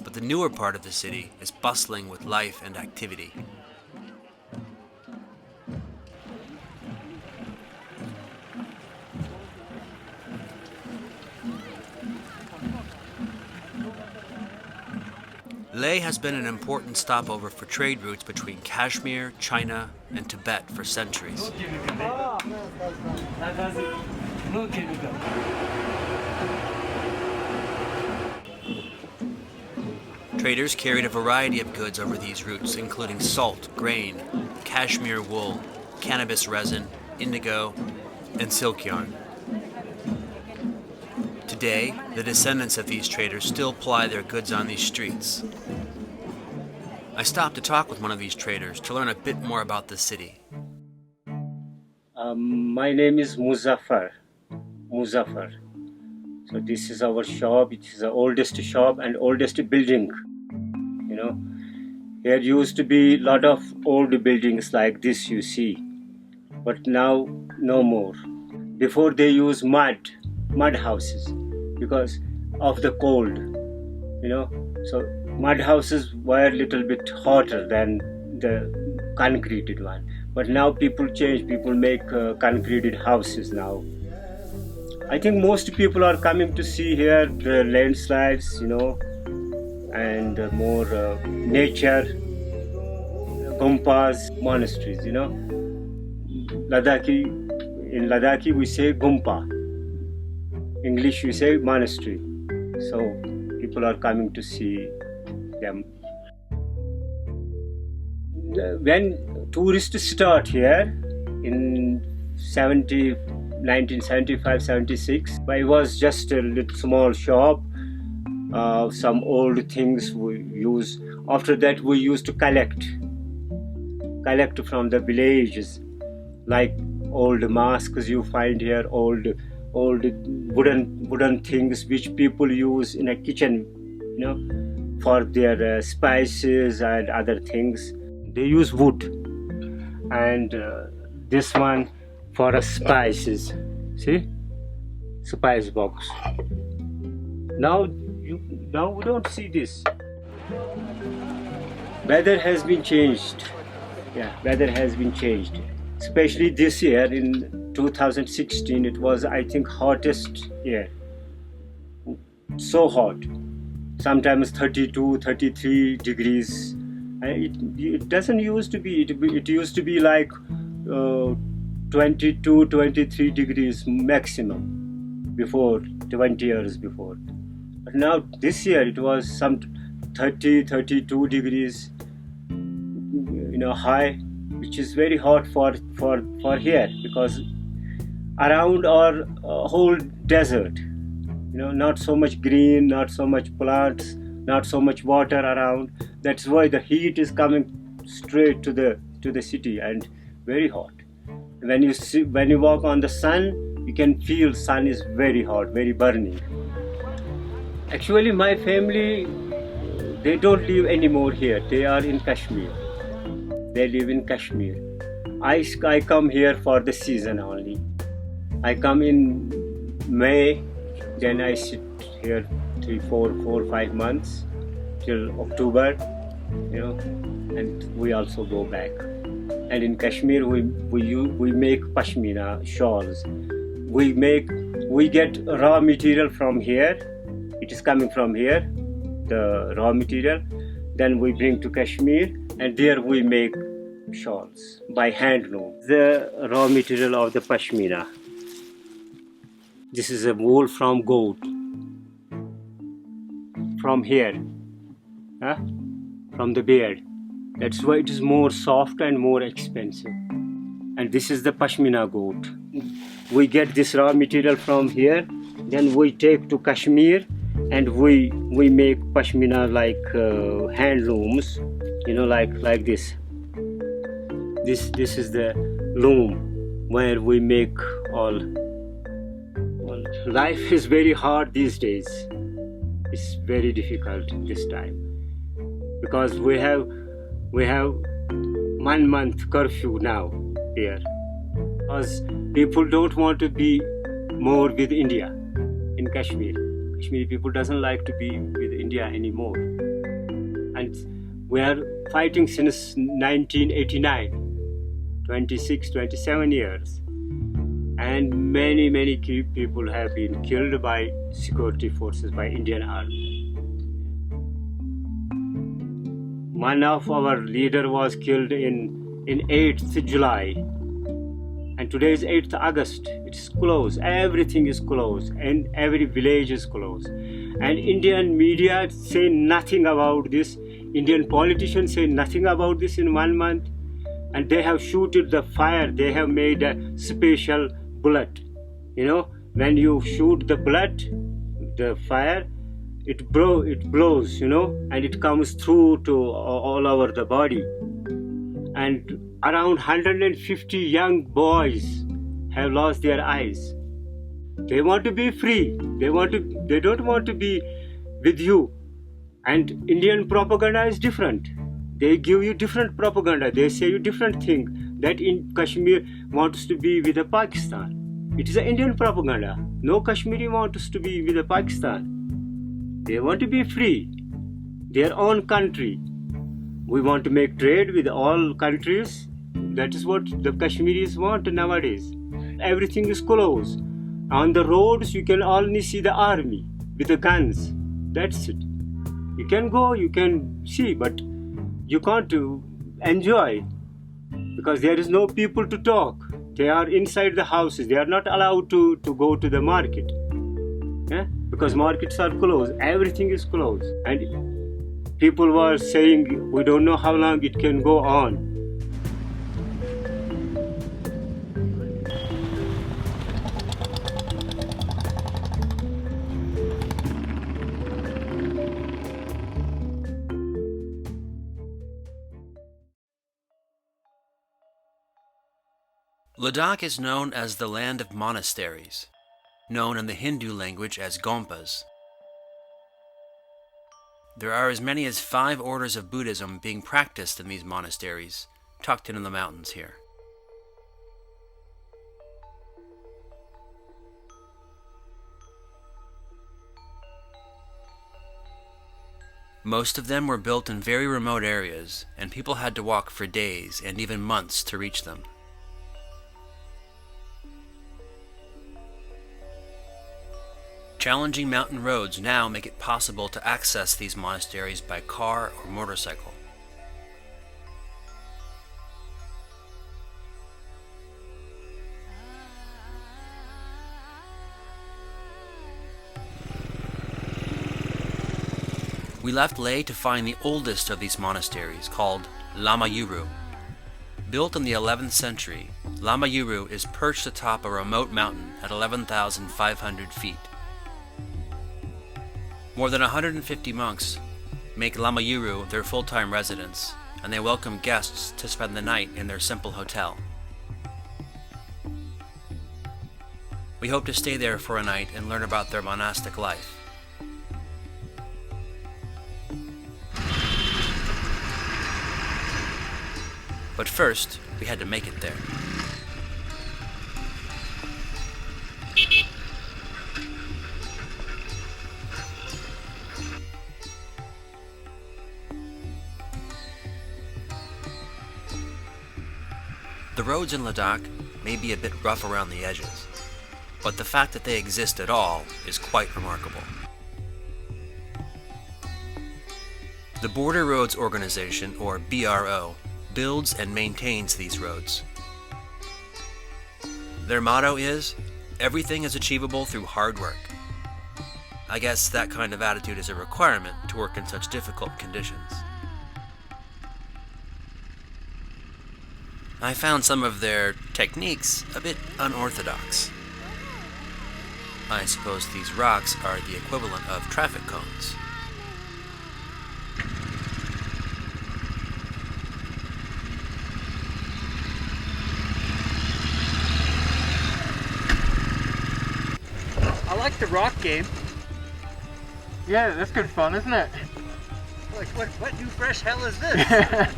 But the newer part of the city is bustling with life and activity. Leh has been an important stopover for trade routes between Kashmir, China, and Tibet for centuries. Traders carried a variety of goods over these routes, including salt, grain, cashmere wool, cannabis resin, indigo, and silk yarn. Today, the descendants of these traders still ply their goods on these streets. I stopped to talk with one of these traders to learn a bit more about the city. My name is Muzaffar. So this is our shop. It is the oldest shop and oldest building. You know, here used to be a lot of old buildings like this you see, but now no more. Before they use mud houses because of the cold, So mud houses were a little bit hotter than the concreted one. But now people change, people make concreted houses now. I think most people are coming to see here the landslides, and more nature, gumpas, monasteries, In Ladakhi we say gumpa. English we say monastery. So people are coming to see them. When tourists start here in 1975-76, it was just a little small shop, some old things we use. After that we used to collect from the villages, like old masks you find here, old wooden things which people use in a kitchen, for their spices and other things. They use wood, and this one for spices. See, spice box. Now we don't see this. Weather has been changed. Yeah, weather has been changed. Especially this year in 2016, it was, I think, hottest year. So hot. Sometimes 32, 33 degrees. It doesn't used to be. It used to be like 22, 23 degrees maximum before, 20 years before. But now this year it was some 30, 32 degrees, high, which is very hot for here, because around our whole desert, not so much green, not so much plants, not so much water around. That's why the heat is coming straight to the city and very hot. When you walk on the sun, you can feel sun is very hot, very burning. Actually, my family, they don't live anymore here. They are in Kashmir. They live in Kashmir. I come here for the season only. I come in May, then I sit here 3, 4, 5 months till October, and we also go back. And in Kashmir, we make pashmina shawls. We get raw material from here. It is coming from here, the raw material. Then we bring to Kashmir, and there we make shawls by hand loom. The raw material of the pashmina. This is a wool from goat. From here, from the beard. That's why it is more soft and more expensive. And this is the pashmina goat. We get this raw material from here, then we take to Kashmir, and we make pashmina like hand looms, like this. This is the loom where we make all. Life is very hard these days. It's very difficult this time because we have 1 month curfew now here, because people don't want to be more with India in Kashmir. Kashmiri people doesn't like to be with India anymore, and we are fighting since 1989, 26, 27 years. And many people have been killed by security forces, by Indian army. One of our leader was killed in 8th July, and today is 8th August. It's closed. Everything is closed, and every village is closed. And Indian media say nothing about this. Indian politicians say nothing about this in 1 month, and they have shooted the fire. They have made a special bullet. When you shoot the bullet, the fire, it blows, and it comes through to all over the body. And around 150 young boys have lost their eyes. They want to be free. They don't want to be with you. And Indian propaganda is different. They give you different propaganda. They say you different thing. That in Kashmir wants to be with Pakistan. It is an Indian propaganda. No Kashmiri wants to be with Pakistan. They want to be free, their own country. We want to make trade with all countries. That is what the Kashmiris want nowadays. Everything is closed. On the roads, you can only see the army with the guns. That's it. You can go, you can see, but you can't enjoy because there is no people to talk. They are inside the houses. They are not allowed to go to the market. Yeah? Because markets are closed. Everything is closed. And people were saying, we don't know how long it can go on. Ladakh is known as the land of monasteries, known in the Hindu language as gompas. There are as many as 5 orders of Buddhism being practiced in these monasteries, tucked in the mountains here. Most of them were built in very remote areas, and people had to walk for days and even months to reach them. Challenging mountain roads now make it possible to access these monasteries by car or motorcycle. We left Leh to find the oldest of these monasteries, called Lama Yuru. Built in the 11th century, Lama Yuru is perched atop a remote mountain at 11,500 feet. More than 150 monks make Lama Yuru their full-time residence, and they welcome guests to spend the night in their simple hotel. We hope to stay there for a night and learn about their monastic life. But first, we had to make it there. The roads in Ladakh may be a bit rough around the edges, but the fact that they exist at all is quite remarkable. The Border Roads Organization, or BRO, builds and maintains these roads. Their motto is, "Everything is achievable through hard work." I guess that kind of attitude is a requirement to work in such difficult conditions. I found some of their techniques a bit unorthodox. I suppose these rocks are the equivalent of traffic cones. I like the rock game. Yeah, that's good fun, isn't it? Like, what new fresh hell is this?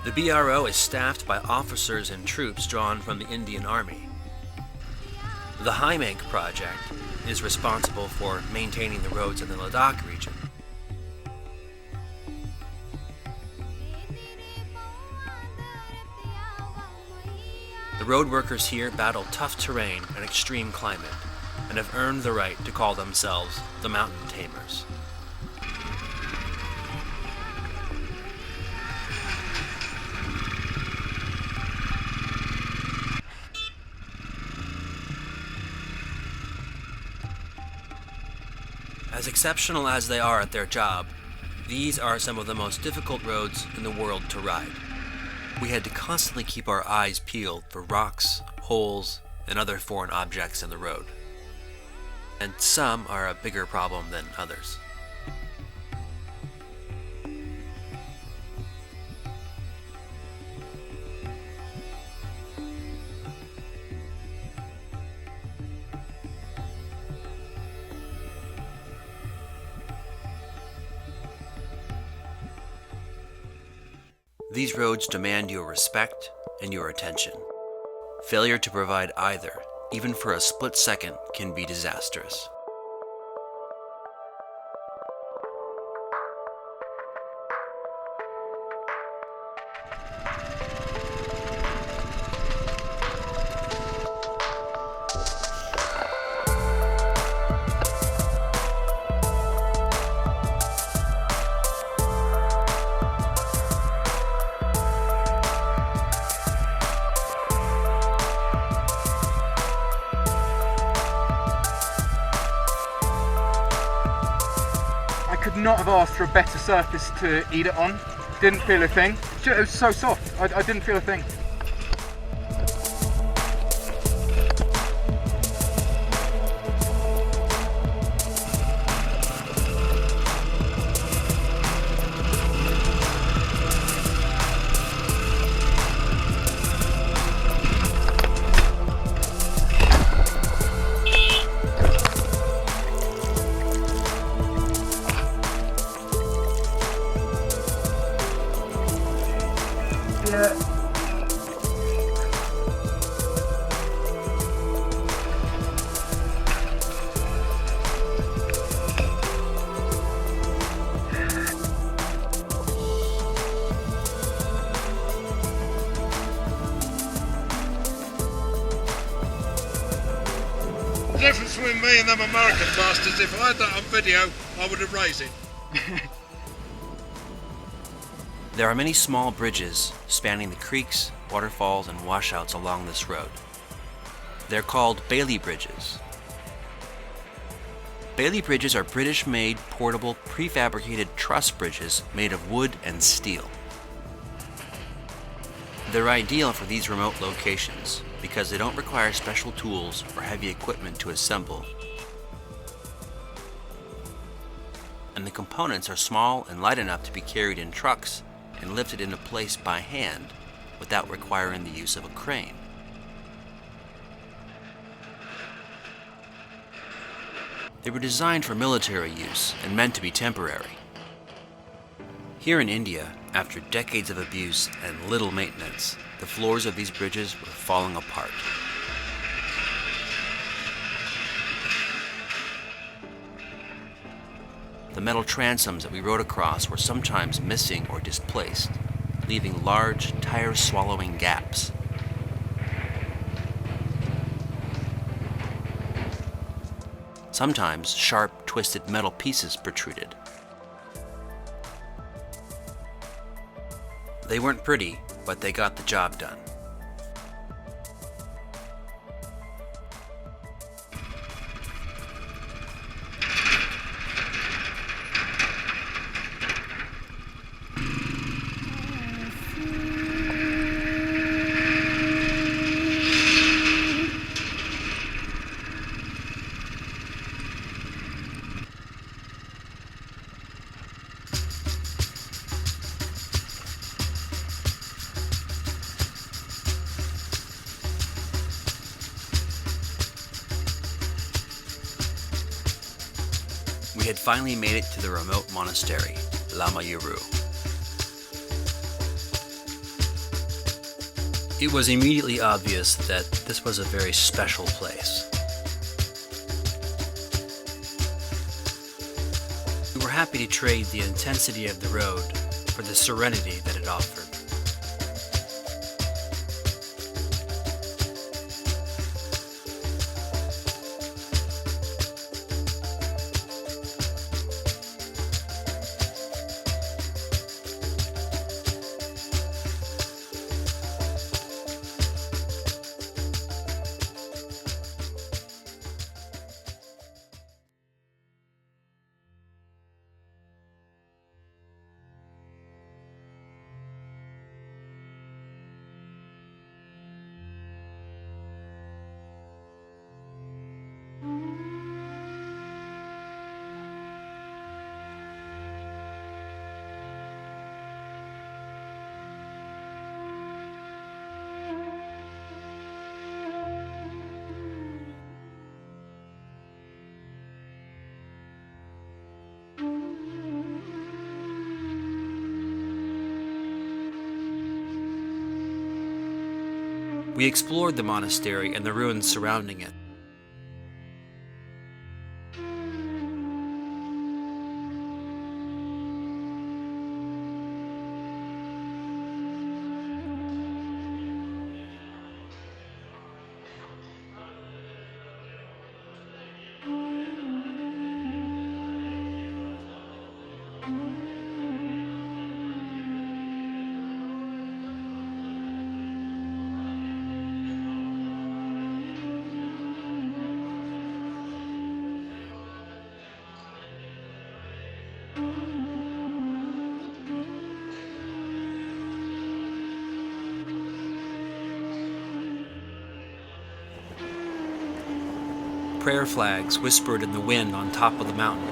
The BRO is staffed by officers and troops drawn from the Indian Army. The Himank project is responsible for maintaining the roads in the Ladakh region. The road workers here battle tough terrain and extreme climate, and have earned the right to call themselves the Mountain Tamers. As exceptional as they are at their job, these are some of the most difficult roads in the world to ride. We had to constantly keep our eyes peeled for rocks, holes, and other foreign objects in the road. And some are a bigger problem than others. These roads demand your respect and your attention. Failure to provide either, even for a split second, can be disastrous. I could not have asked for a better surface to eat it on. Didn't feel a thing. It was so soft. I didn't feel a thing. The difference between me and them American bastards, if I had that on video, I would have raised it. There are many small bridges spanning the creeks, waterfalls, and washouts along this road. They're called Bailey Bridges. Bailey Bridges are British-made, portable, prefabricated truss bridges made of wood and steel. They're ideal for these remote locations because they don't require special tools or heavy equipment to assemble. And the components are small and light enough to be carried in trucks and lifted into place by hand without requiring the use of a crane. They were designed for military use and meant to be temporary. Here in India, after decades of abuse and little maintenance, the floors of these bridges were falling apart. The metal transoms that we rode across were sometimes missing or displaced, leaving large, tire-swallowing gaps. Sometimes sharp, twisted metal pieces protruded. They weren't pretty, but they got the job done. We had finally made it to the remote monastery, Lama Yuru. It was immediately obvious that this was a very special place. We were happy to trade the intensity of the road for the serenity that it offered. We explored the monastery and the ruins surrounding it. Prayer flags whispered in the wind on top of the mountain.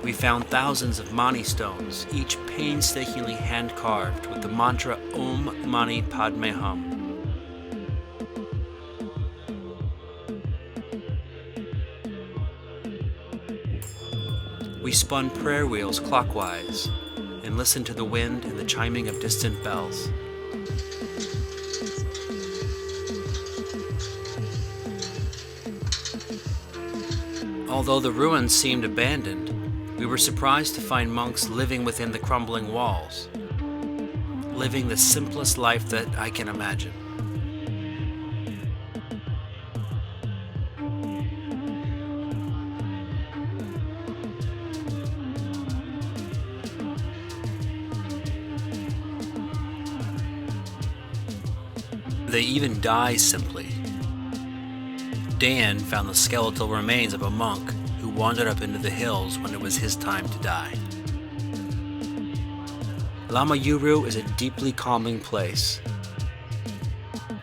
We found thousands of mani stones, each painstakingly hand-carved with the mantra Om Mani Padme Hum. We spun prayer wheels clockwise and listened to the wind and the chiming of distant bells. Although the ruins seemed abandoned, we were surprised to find monks living within the crumbling walls, living the simplest life that I can imagine. They even die simply. Dan found the skeletal remains of a monk who wandered up into the hills when it was his time to die. Lama Yuru is a deeply calming place,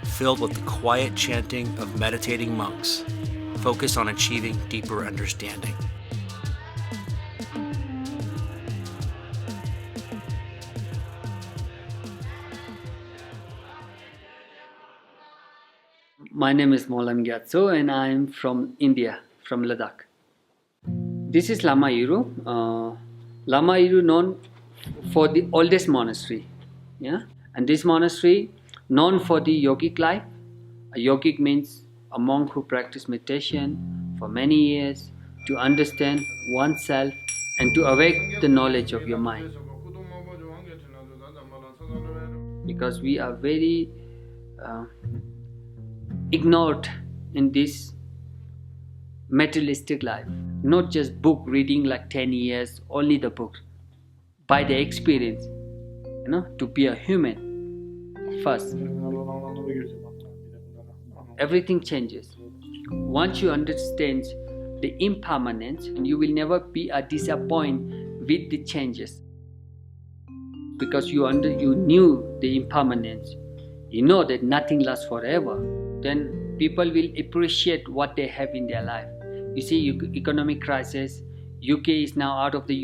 filled with the quiet chanting of meditating monks, focused on achieving deeper understanding. My name is Maulam Gyatso and I am from India, from Ladakh. This is Lama Yuru. Lama Yuru known for the oldest monastery. Yeah? And this monastery known for the yogic life. A yogic means a monk who practiced meditation for many years to understand oneself and to awake the knowledge of your mind. Because we are very ignored in this materialistic life. Not just book reading like 10 years, only the book. By the experience, to be a human first. Everything changes. Once you understand the impermanence, you will never be disappointed with the changes. Because you knew the impermanence. You know that nothing lasts forever. Then people will appreciate what they have in their life. You see, economic crisis, UK is now out of the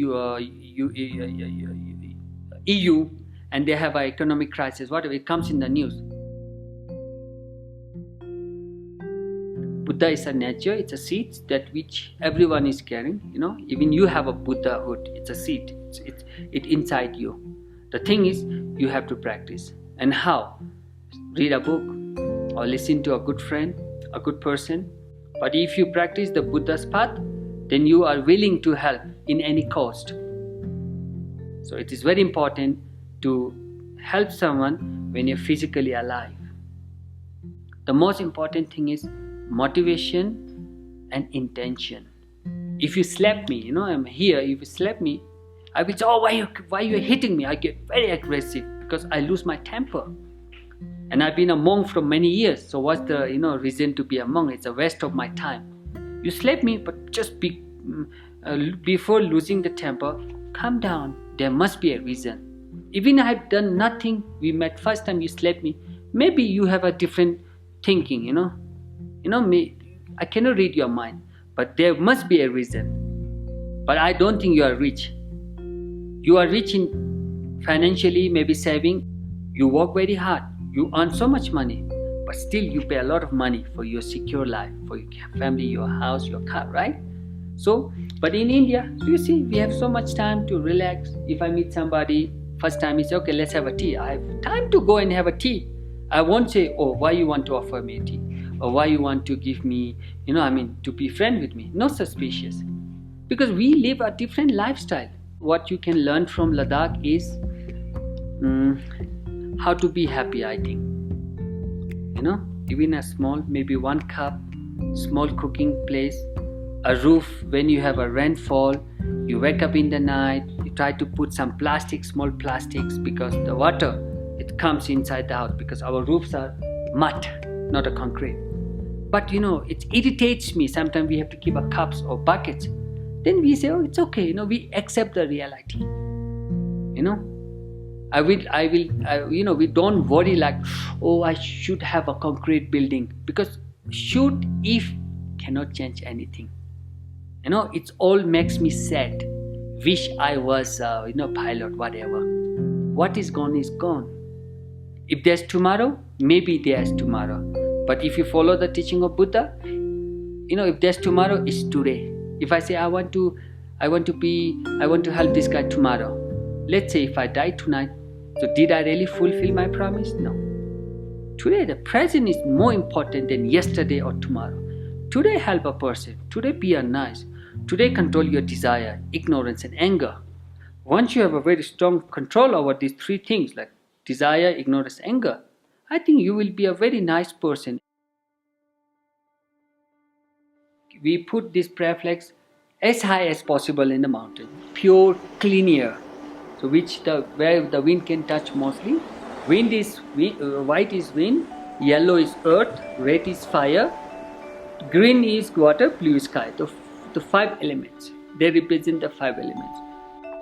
EU and they have an economic crisis, whatever, it comes in the news. Buddha is a nature, it's a seed that which everyone is carrying, even you have a Buddhahood, it's a seed, it's inside you. The thing is, you have to practice. And how? Read a book or listen to a good friend, a good person. But if you practice the Buddha's path, then you are willing to help in any cost. So it is very important to help someone when you're physically alive. The most important thing is motivation and intention. If you slap me, I'm here, if you slap me, I will say, oh, why you are hitting me? I get very aggressive because I lose my temper. And I've been a monk for many years, so what's the reason to be a monk? It's a waste of my time. You slap me, but just before losing the temper, calm down. There must be a reason. Even I have done nothing. We met first time you slapped me. Maybe you have a different thinking. I cannot read your mind, but there must be a reason. But I don't think you are rich. You are rich in financially maybe saving, you work very hard, you earn so much money, but still you pay a lot of money for your secure life, for your family, your house, your car, right? So, but in India, you see, we have so much time to relax. If I meet somebody, first time is okay, let's have a tea. I have time to go and have a tea. I won't say, oh, why you want to offer me a tea? Or why you want to give me, to be friend with me. Not suspicious. Because we live a different lifestyle. What you can learn from Ladakh is how to be happy, I think. Even a small, maybe 1 cup, small cooking place, a roof when you have a rainfall, you wake up in the night, you try to put some small plastics, because the water, it comes inside the house, because our roofs are mud, not a concrete. But it irritates me. Sometimes we have to keep a cups or buckets. Then we say, oh, it's okay, we accept the reality. We don't worry like, oh, I should have a concrete building, because should, if, cannot change anything. It all makes me sad. Wish I was, pilot, whatever. What is gone is gone. If there's tomorrow, maybe there's tomorrow. But if you follow the teaching of Buddha, if there's tomorrow, it's today. If I say I want to help this guy tomorrow. Let's say if I die tonight, so did I really fulfill my promise? No. Today, the present is more important than yesterday or tomorrow. Today, help a person. Today, be nice. Today, control your desire, ignorance, and anger. Once you have a very strong control over these 3 things, like desire, ignorance, anger, I think you will be a very nice person. We put these prayer flags as high as possible in the mountain. Pure, clean air. So where the wind can touch mostly. White is wind, yellow is earth, red is fire, green is water, blue is sky. The 5 elements. They represent the 5 elements.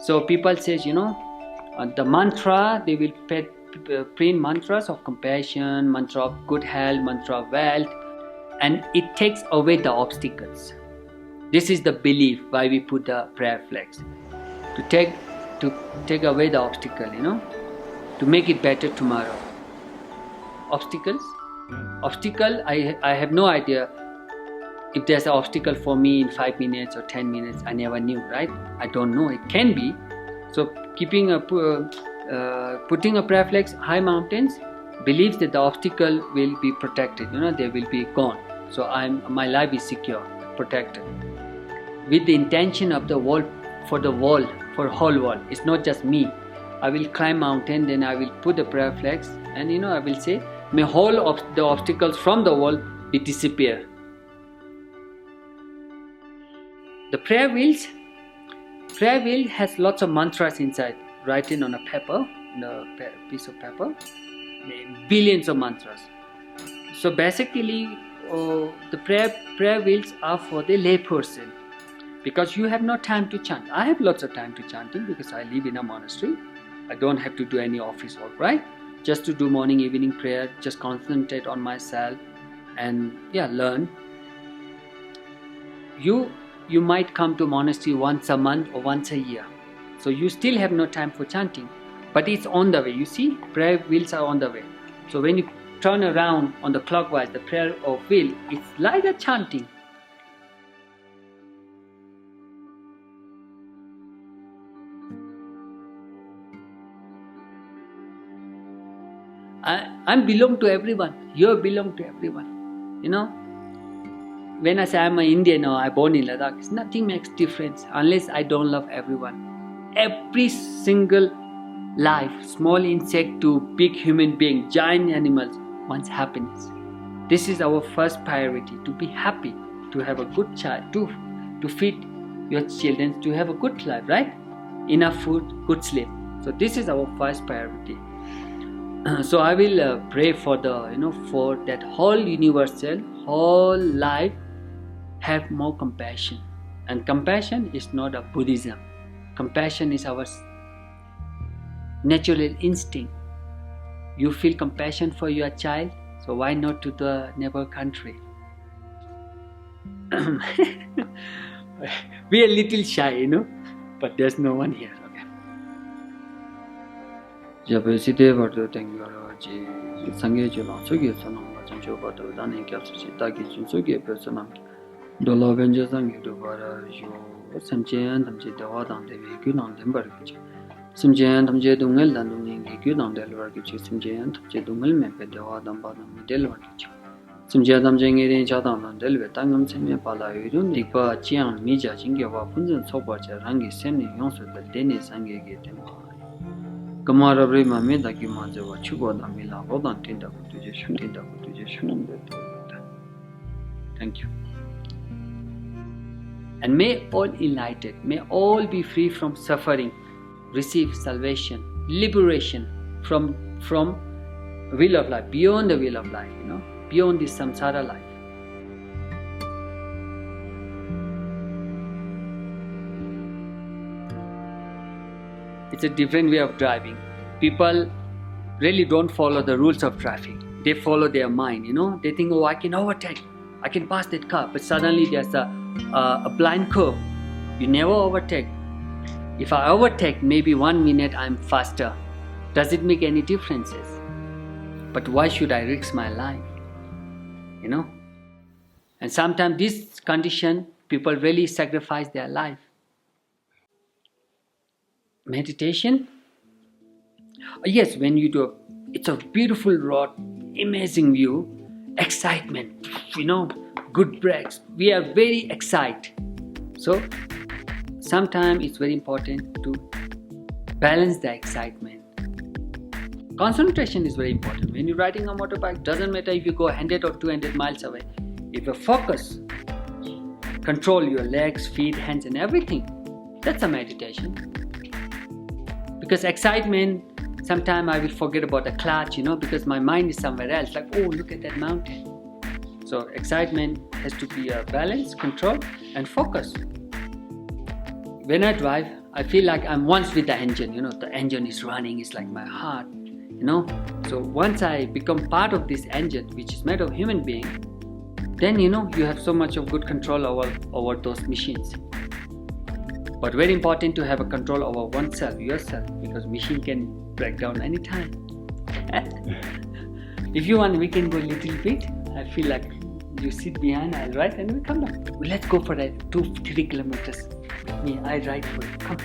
So people says, the mantra, they will print mantras of compassion, mantra of good health, mantra of wealth, and it takes away the obstacles. This is the belief why we put the prayer flags. To take away the obstacle, to make it better tomorrow. Obstacles? Obstacle, I have no idea if there's an obstacle for me in 5 minutes or 10 minutes. I never knew, right? I don't know. It can be. So putting a prayer flags high mountains believes that the obstacle will be protected. They will be gone. So my life is secure, protected. With the intention of the wall, for whole world. It's not just me. I will climb mountain, then I will put the prayer flags, and I will say, may all of the obstacles from the world be disappear. The prayer wheel has lots of mantras inside, written on a piece of paper, billions of mantras. So basically, the prayer wheels are for the lay person, because you have no time to chant. I have lots of time to chanting because I live in a monastery. I don't have to do any office work, right? Just to do morning, evening prayer, just concentrate on myself and learn. You might come to monastery once a month or once a year. So you still have no time for chanting. But it's on the way. You see, prayer wheels are on the way. So when you turn around on the clockwise, the prayer of wheel, it's like a chanting. I belong to everyone. You belong to everyone. When I say I'm an Indian or I'm born in Ladakh, nothing makes difference unless I don't love everyone. Every single life, small insect to big human being, giant animals, wants happiness. This is our first priority, to be happy, to have a good child, to feed your children, to have a good life, right? Enough food, good sleep. So this is our first priority. So I will pray for for that whole universal, whole life, have more compassion. And compassion is not a Buddhism. Compassion is our natural instinct. You feel compassion for your child, so why not to the neighbor country? We are a little shy, but there's no one here. Okay. Jabeside Bardo Tangaraji, Sange Sugi Sonoma, Janjo Dani Capsi, Taki Sugi Personam, Dolo Benjazang to Bara, Samjan, Tamjitawa, and the Vikun on Limburg. Simjan, Tamjedungel, and Vikun on Delwork, Simjan, Jedungel, Mepedawa, Dambadam, Delwork. Simjadam Jangin Jadam and Delvetangam Semipala, Nipa, Chiang, Mija, Jingawa, Punjan Sobacha, Rangi, Semi, Yonsu, the Dennis Ange get them. Kamara Brima Meda Gimaza, Chuba, Mila, Rodan Tinda, Thank you. And may all enlightened, may all be free from suffering, receive salvation, liberation from will of life, beyond the will of life, beyond this samsara life. It's a different way of driving. People really don't follow the rules of traffic. They follow their mind, They think, oh, I can overtake, I can pass that car. But suddenly there's a blind curve. You never overtake. If I overtake, maybe 1 minute I'm faster. Does it make any differences? But why should I risk my life? And sometimes this condition, people really sacrifice their life. Meditation? Yes, when you do, it's a beautiful road, amazing view, excitement, good breaks. We are very excited. So, sometimes it's very important to balance the excitement. Concentration is very important. When you're riding a motorbike, doesn't matter if you go 100 or 200 miles away. If you focus, control your legs, feet, hands and everything, that's a meditation. Because excitement, sometimes I will forget about the clutch, because my mind is somewhere else, like, oh, look at that mountain. So excitement has to be a balance, control and focus. When I drive, I feel like I'm once with the engine, the engine is running, it's like my heart, So once I become part of this engine, which is made of human being, then, you have so much of good control over those machines. But very important to have a control over oneself, yourself, because machine can break down anytime. If you want, we can go a little bit. I feel like you sit behind, I'll ride, and we come back. Let's go for that 2-3 kilometers. Me, I ride for you. Come.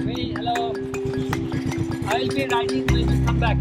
Hey, hello. I will be riding when you come back.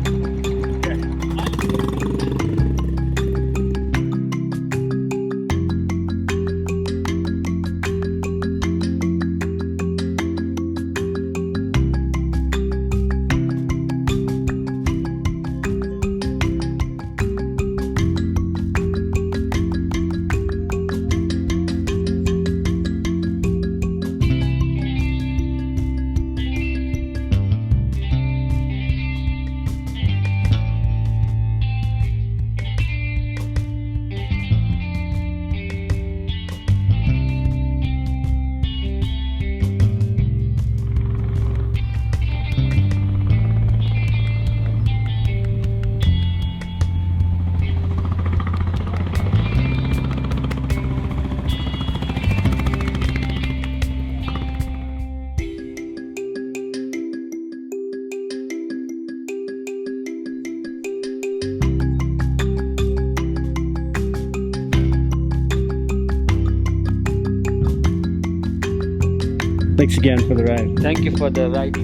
Thanks again for the ride. Thank you for the ride.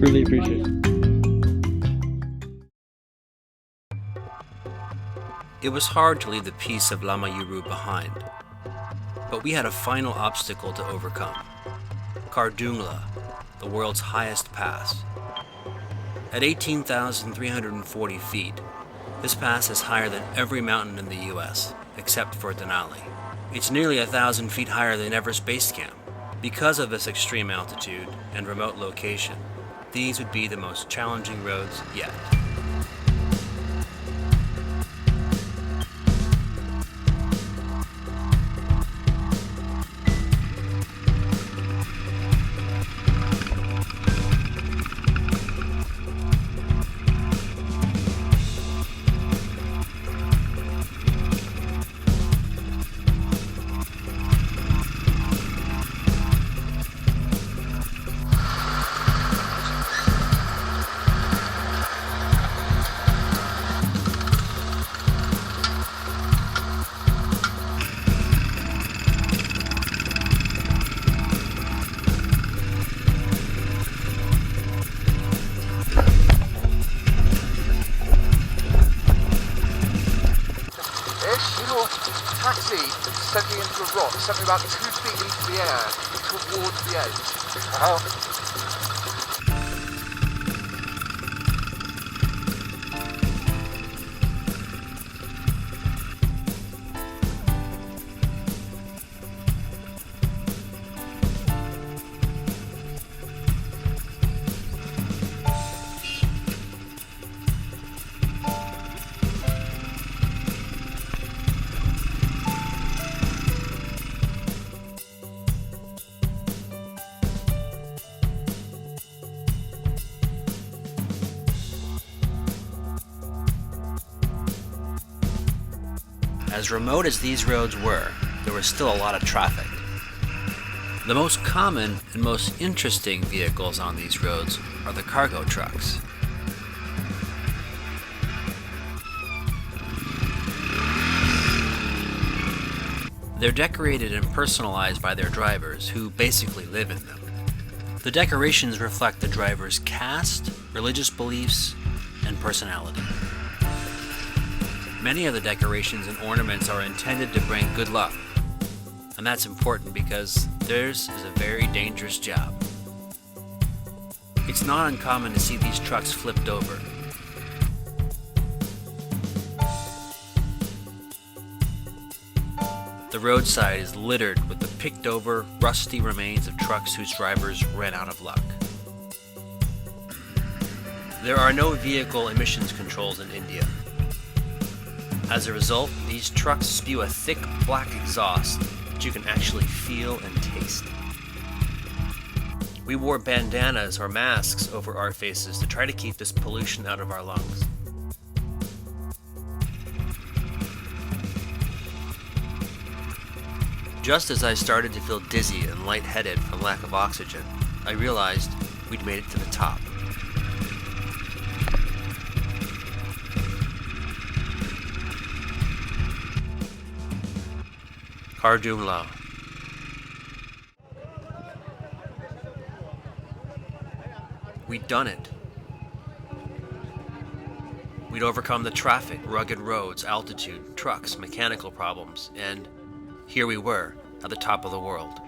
Really appreciate it. It was hard to leave the peace of Lama Yuru behind, but we had a final obstacle to overcome. Kardungla, the world's highest pass. At 18,340 feet, this pass is higher than every mountain in the US, except for Denali. It's nearly 1,000 feet higher than Everest Base Camp. Because of this extreme altitude and remote location, these would be the most challenging roads yet. seat sent me into a rock, sent me about 2 feet into the air towards the edge. As remote as these roads were, there was still a lot of traffic. The most common and most interesting vehicles on these roads are the cargo trucks. They're decorated and personalized by their drivers, who basically live in them. The decorations reflect the driver's caste, religious beliefs, and personality. Many of the decorations and ornaments are intended to bring good luck, and that's important because theirs is a very dangerous job. It's not uncommon to see these trucks flipped over. The roadside is littered with the picked over, rusty remains of trucks whose drivers ran out of luck. There are no vehicle emissions controls in India. As a result, these trucks spew a thick black exhaust that you can actually feel and taste. We wore bandanas or masks over our faces to try to keep this pollution out of our lungs. Just as I started to feel dizzy and lightheaded from lack of oxygen, I realized we'd made it to the top. Kardumla. We'd done it. We'd overcome the traffic, rugged roads, altitude, trucks, mechanical problems, and here we were, at the top of the world.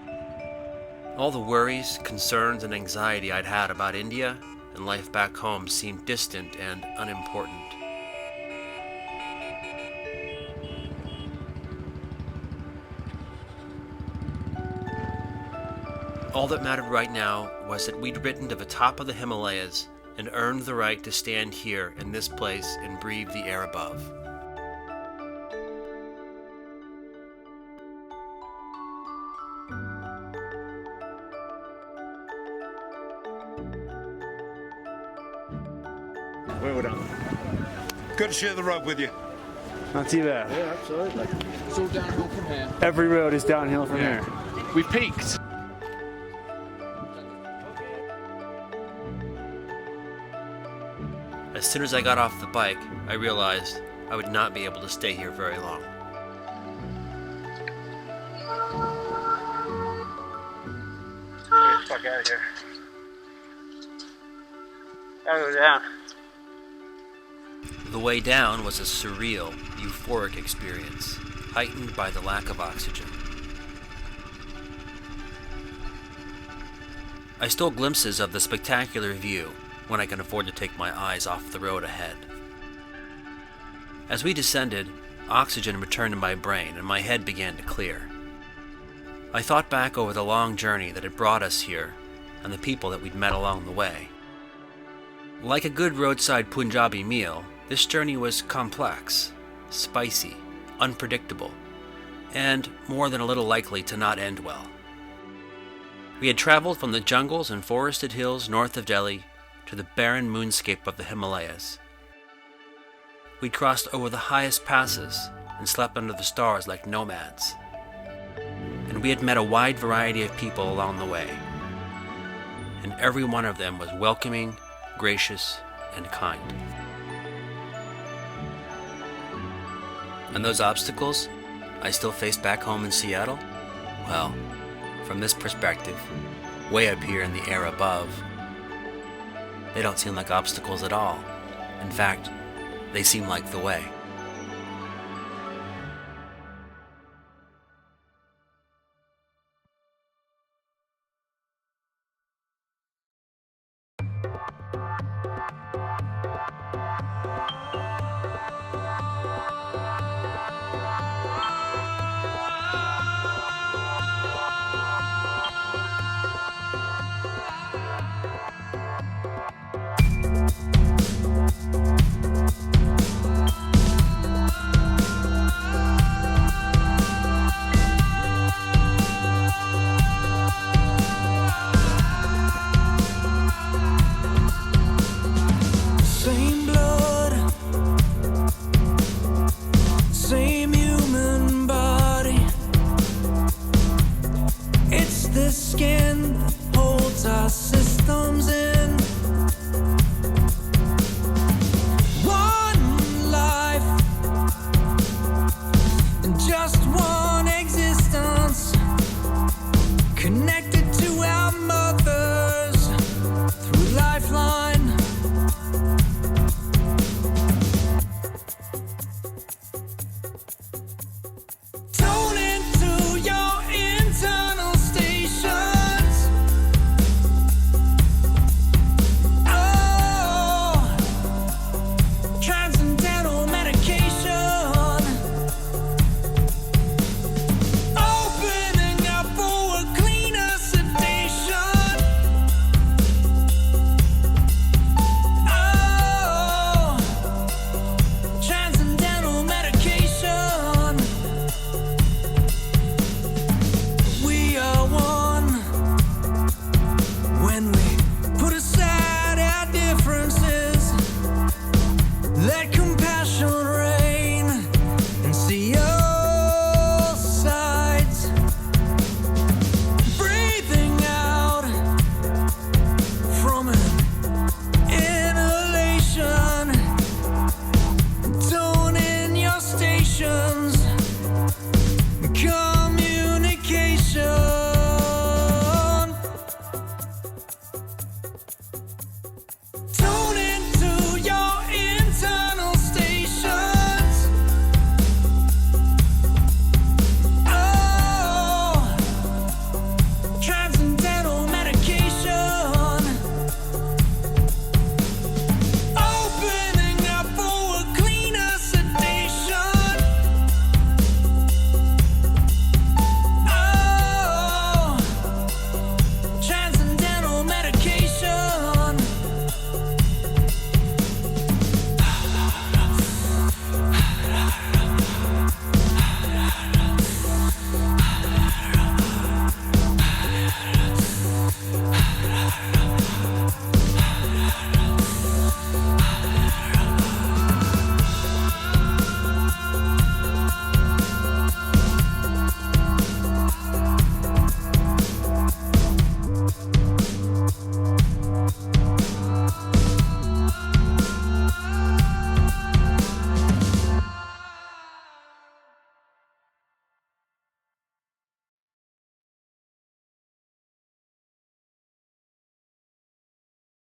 All the worries, concerns, and anxiety I'd had about India and life back home seemed distant and unimportant. All that mattered right now was that we'd risen to the top of the Himalayas and earned the right to stand here in this place and breathe the air above. Where we're down. Good to share the road with you. Not too bad. Yeah, absolutely. It's all downhill from here. Every road is downhill from here. We peaked. As soon as I got off the bike, I realized I would not be able to stay here very long. Get the fuck out of here. Gotta go down. The way down was a surreal, euphoric experience, heightened by the lack of oxygen. I stole glimpses of the spectacular view when I can afford to take my eyes off the road ahead. As we descended, oxygen returned to my brain and my head began to clear. I thought back over the long journey that had brought us here and the people that we'd met along the way. Like a good roadside Punjabi meal, this journey was complex, spicy, unpredictable, and more than a little likely to not end well. We had traveled from the jungles and forested hills north of Delhi to the barren moonscape of the Himalayas. We'd crossed over the highest passes and slept under the stars like nomads. And we had met a wide variety of people along the way. And every one of them was welcoming, gracious, and kind. And those obstacles I still face back home in Seattle? Well, from this perspective, way up here in the air above, they don't seem like obstacles at all. In fact, they seem like the way.